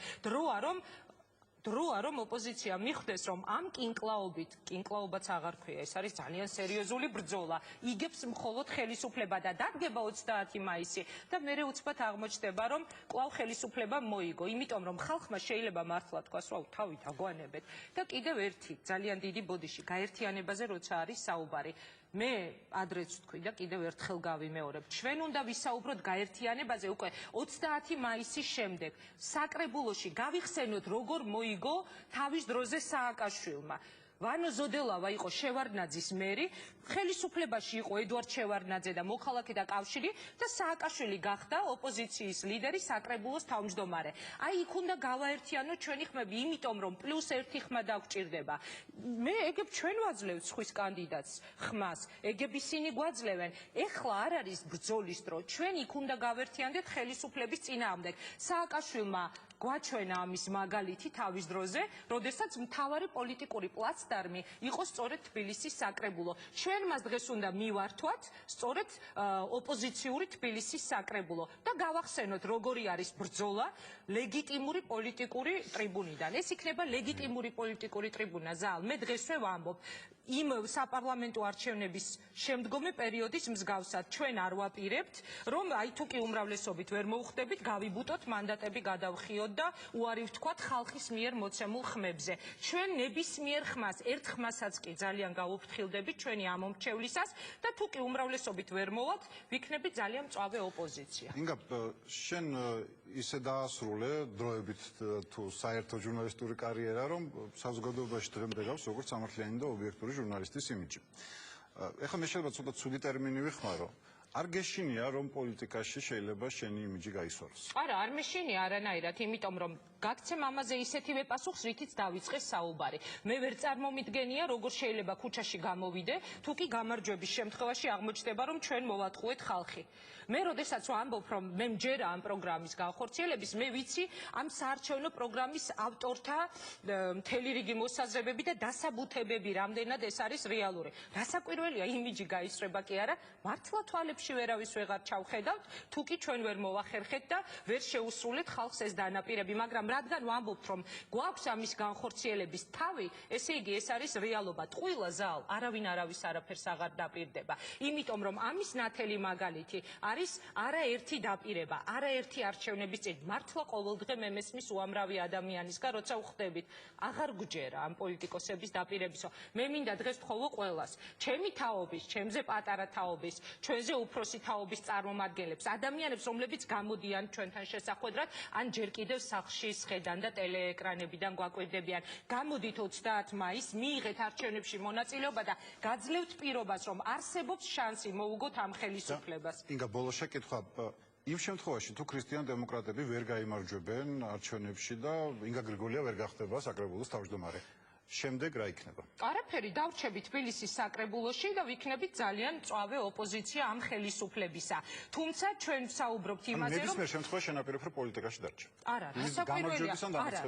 დროა რომ ოპოზიცია მიხვდეს რომ ამ კინკლაობით, კინკლაობაც აღარ ქვია, ეს არის ძალიან სერიოზული ბრძოლა. იგებს მხოლოდ ხელისუფლება და დადგება 30 მაისი და მერე უცბად აღმოჩნდება რომ კვლავ ხელისუფლება მოიგო, იმიტომ რომ ხალხმა შეიძლება მართლა თქვას, ვაუ, თავი დაგვანებეთ და კიდევ ერთი ძალიან დიდი ბოდიში გაერთიანებაზე როცა არის საუბარი. მე ადრეც ვთქვი და კიდევ ერთხელ გავიმეორებ, ჩვენ უნდა ვისაუბროთ გაერთიანებაზე უკვე 30 მაისის შემდეგ. საკრებულოში გავიხსენოთ როგორ მოიგო თავის დროზე სააკაშვილმა. ვანო ზოდელავა იყო შევარდნაძის მერი, ხელისუფლებაში იყო ედვარდ შევარდნაძე და მოქალაქე და კავშირი და სააკაშვილი გახდა ოპოზიციის ლიდერი, საკრებულოს თავმჯდომარე. აი იქ უნდა გავაერთიანოთ ჩვენი ხმები, იმიტომ რომ პლუს ერთი ხმა დაგვჭირდება. მე ეგებ ჩვენ ვაძლევთ სხვის კანდიდატს ხმას, ეგებ ისინი გვაძლევენ. ეხლა არ არის ბრძოლის დრო, ჩვენ იქ უნდა გავაერთიანდეთ ხელისუფლების წინააღმდეგ. სააკაშვილმა გვაჩვენა ამის მაგალითი თავის დროზე, როდესაც მთავარი პოლიტიკური პლაცდარმი იყო სწორედ თბილისის საკრებულო. ჩვენ მას დღეს უნდა მივართვათ სწორედ ოპოზიციური თბილისის საკრებულო და გავახსენოთ როგორი არის ბრძოლა ლეგიტიმური პოლიტიკური ტრიბუნიდან. ეს იქნება ლეგიტიმური პოლიტიკური ტრიბუნა, ზალ. მე დღესვე ვამბობ იმ საპარლამენტო არჩევნების შემდგომი პერიოდის მსგავსად ჩვენ არ ვაპირებთ, რომ აი თუ კი უმრავლესობით ვერ მოუხდებით, გავიბუტოთ მანდატები გადავხიოთ და უარი ვთქვათ ხალხის მიერ მოცემულ ხმებზე. ჩვენ ნებისმიერ ხმას, ერთ ხმასაც კი ძალიან გავუფრთხილდებით ჩვენი ამომრჩევლისას და თუ კი უმრავლესობით ვერ მოვალთ, ვიქნებით ძალიან მწვავე ოპოზიცია. ინგა, შენ ისე დაასრულე დროებით თუ საერთო ჟურნალისტური კარიერა, რომ საზოგადოებაში დღემდე გავს როგორც სამართლიანი და ობიექტური ჟურნალისტის იმიჯი. ეხლა მე შეიძლება ცოტა ცუდი ტერმინი ვიხმარო. არ გეშინია რომ პოლიტიკაში შეიძლება შენი იმიჯი გაისვაროს? არა, არ მეშინია არანაირად, იმიტომ რომ გაგცემ ამაზე ისეთივე პასუხს, რითიც დავიწყე საუბარი. მე ვერ წარმომიდგენია, როგორ შეიძლება ქუჩაში გამოვიდე, თუ კი გამარჯვების შემთხვევაში აღმოჩნდება, რომ ჩვენ მოვატყუეთ ხალხი. მე როდესაც ვამბობ, რომ მე მჯერა ამ პროგრამის განხორციელების, მე ვიცი ამ საარჩევნო პროგრამის ავტორთა მთელი რიგი მოსაზრებები და დასაბუთებები, რამდენად ეს არის რეალური. რასაკვირველია, იმიჯი გაისრება კი არა, მართლა თვალებში ვერავის ვეღარ ჩავხედავთ, თუ კი ჩვენ ვერ მოვახერხეთ და ვერ შეუსრულეთ ხალხს ეს დანაპირები, მაგრამ რადგან ვამბობთ, რომ გვაქვს ამის განხორციელების თავი, ესე იგი ეს არის რეალობა. ტყუილა ზალ, არავინ არავის არაფერს აღარ დაპირდება. იმიტომ რომ ამის ნათელი მაგალითი არის არაერთი დაპირება, არაერთი არჩევნების წინ. მართლა ყოველდღე მე მესმის უამრავი ადამიანისგან, როცა ვხვდებით, აღარ გვჯერა ამ პოლიტიკოსების დაპირებისო. მე მინდა დღეს ვთხოვო ყველას, ჩემი თაობის, ჩემზე პატარა თაობის, ჩვენზე უფროსი თაობის წარმომადგენლებს, ადამიანებს, რომლებიც გამოდიან ჩვენთან შესახვედრად, ან ჯერ კიდევ სახლში სხედან და ტელეეკრანებიდან გვაკვირდებიან. გამოდით 30 მაისს, მიიღეთ არჩევნებში მონაწილეობა და გაძლევთ პირობას, რომ არსებობს შანსი მოუგოთ ამ ხელისუფლებას. ინგა, ბოლო შეკითხვა. იმ შემთხვევაში თუ ქრისტიან დემოკრატები ვერ გაიმარჯვებენ არჩევნებში და ინგა გრიგოლია ვერ გახდება საკრებულოს თავმჯდომარე, შემდეგ რა იქნება? არაფერი, დავრჩები თბილისის საკრებულოში და ვიქნებით ძალიან მწვავე ოპოზიცია ამ ხელისუფლებისა. თუმცა ჩვენ ვსაუბრობთ იმაზე, რომ ნებისმიერ შემთხვევაში შენაპირებ, რომ პოლიტიკაში დარჩა. არა,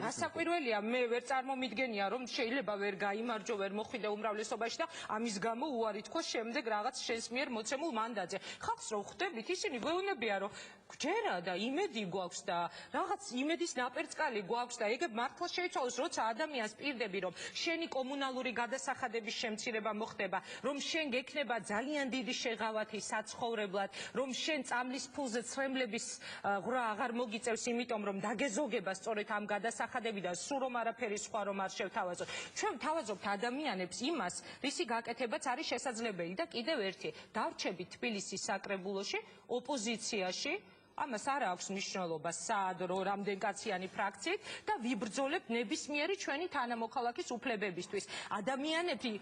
რასაკვირველია, მე ვერ წარმომიდგენია, რომ შეიძლება ვერ გაიმარჯვო, ვერ მოხვიდე უმრავლესობაში და ამის გამო უარი თქვა შემდეგ რაღაც შენს მიერ მოცემულ მანდატზე. ხალხს რო ხვდებით, ისინი გვეუბნებიან, რომ გჯერა და იმედი გვაქვს და რაღაც იმედის ნაპერწკალი გვაქვს და ეგ მართლა შეიცვალოს, როცა ადამიანს პირდები, რომ შენი კომუნალური გადასახადების შემცირება მოხდება, რომ შენ გექნება ძალიან დიდი შეღავათი საცხოვრებლად, რომ შენ წამლის ფულზე ცრემლების ღრა აღარ მოგიწევს, იმიტომ რომ დაგეზოგება სწორედ ამ გადასახადებიდან, სულ რომ არაფერი სხვა რომ არ შევთავაზოთ. ჩვენ ვთავაზობთ ადამიანებს იმას, რისი გაკეთებაც არის შესაძლებელი და კიდევ ერთი, დავრჩებით თბილისის საკრებულოში, ოპოზიციაში, ამას არ აქვს მნიშვნელობა სად, რამდენ კაციანი ფრაქციით და ვიბრძოლებთ ნებისმიერი ჩვენი თანამოქალაქის უფლებებისთვის. ადამიანები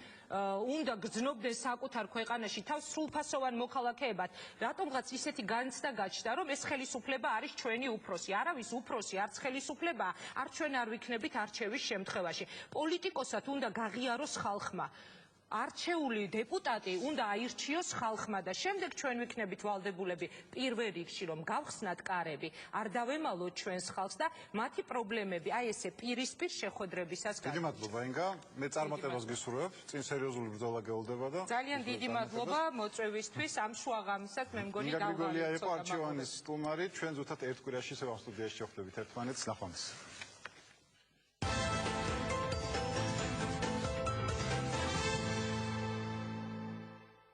უნდა გრძნობდნენ საკუთარ ქვეყანაში თავს სრულფასოვან მოქალაქეებად. რატომღაც ისეთი განცდა გაჩნდა, რომ ეს ხელისუფლება არის ჩვენი უფროსი. არავის უფროსი არც ხელისუფლება, არ ჩვენ არ ვიქნებით არჩევის შემთხვევაში. პოლიტიკოსად უნდა გაღიაროს ხალხმა. არჩეული დეპუტატი უნდა აირჩიოს ხალხმა და შემდეგ ჩვენ ვიქნებით ვალდებულები პირველ რიგში რომ გავხსნათ კარები, არ დავემალოთ ჩვენს ხალხს და მათი პრობლემები აი ესე პირისპირ შეხვედრებისას დიდი მადლობა ინგა, მე წარმატებას გისურვებ, წინ სერიოზული ბრძოლა გეოლდება და ძალიან დიდი მადლობა მოწვევისთვის ამ შუაღამისას მე მგონი ინგა გრიგოლია იყო დავღალიბ არჩევანის სტუმარი, ჩვენ ზუსტად ერთ კვირაში სევამ სტუდიაში შევხვდებით ერთმანეთს, ნახვამდის.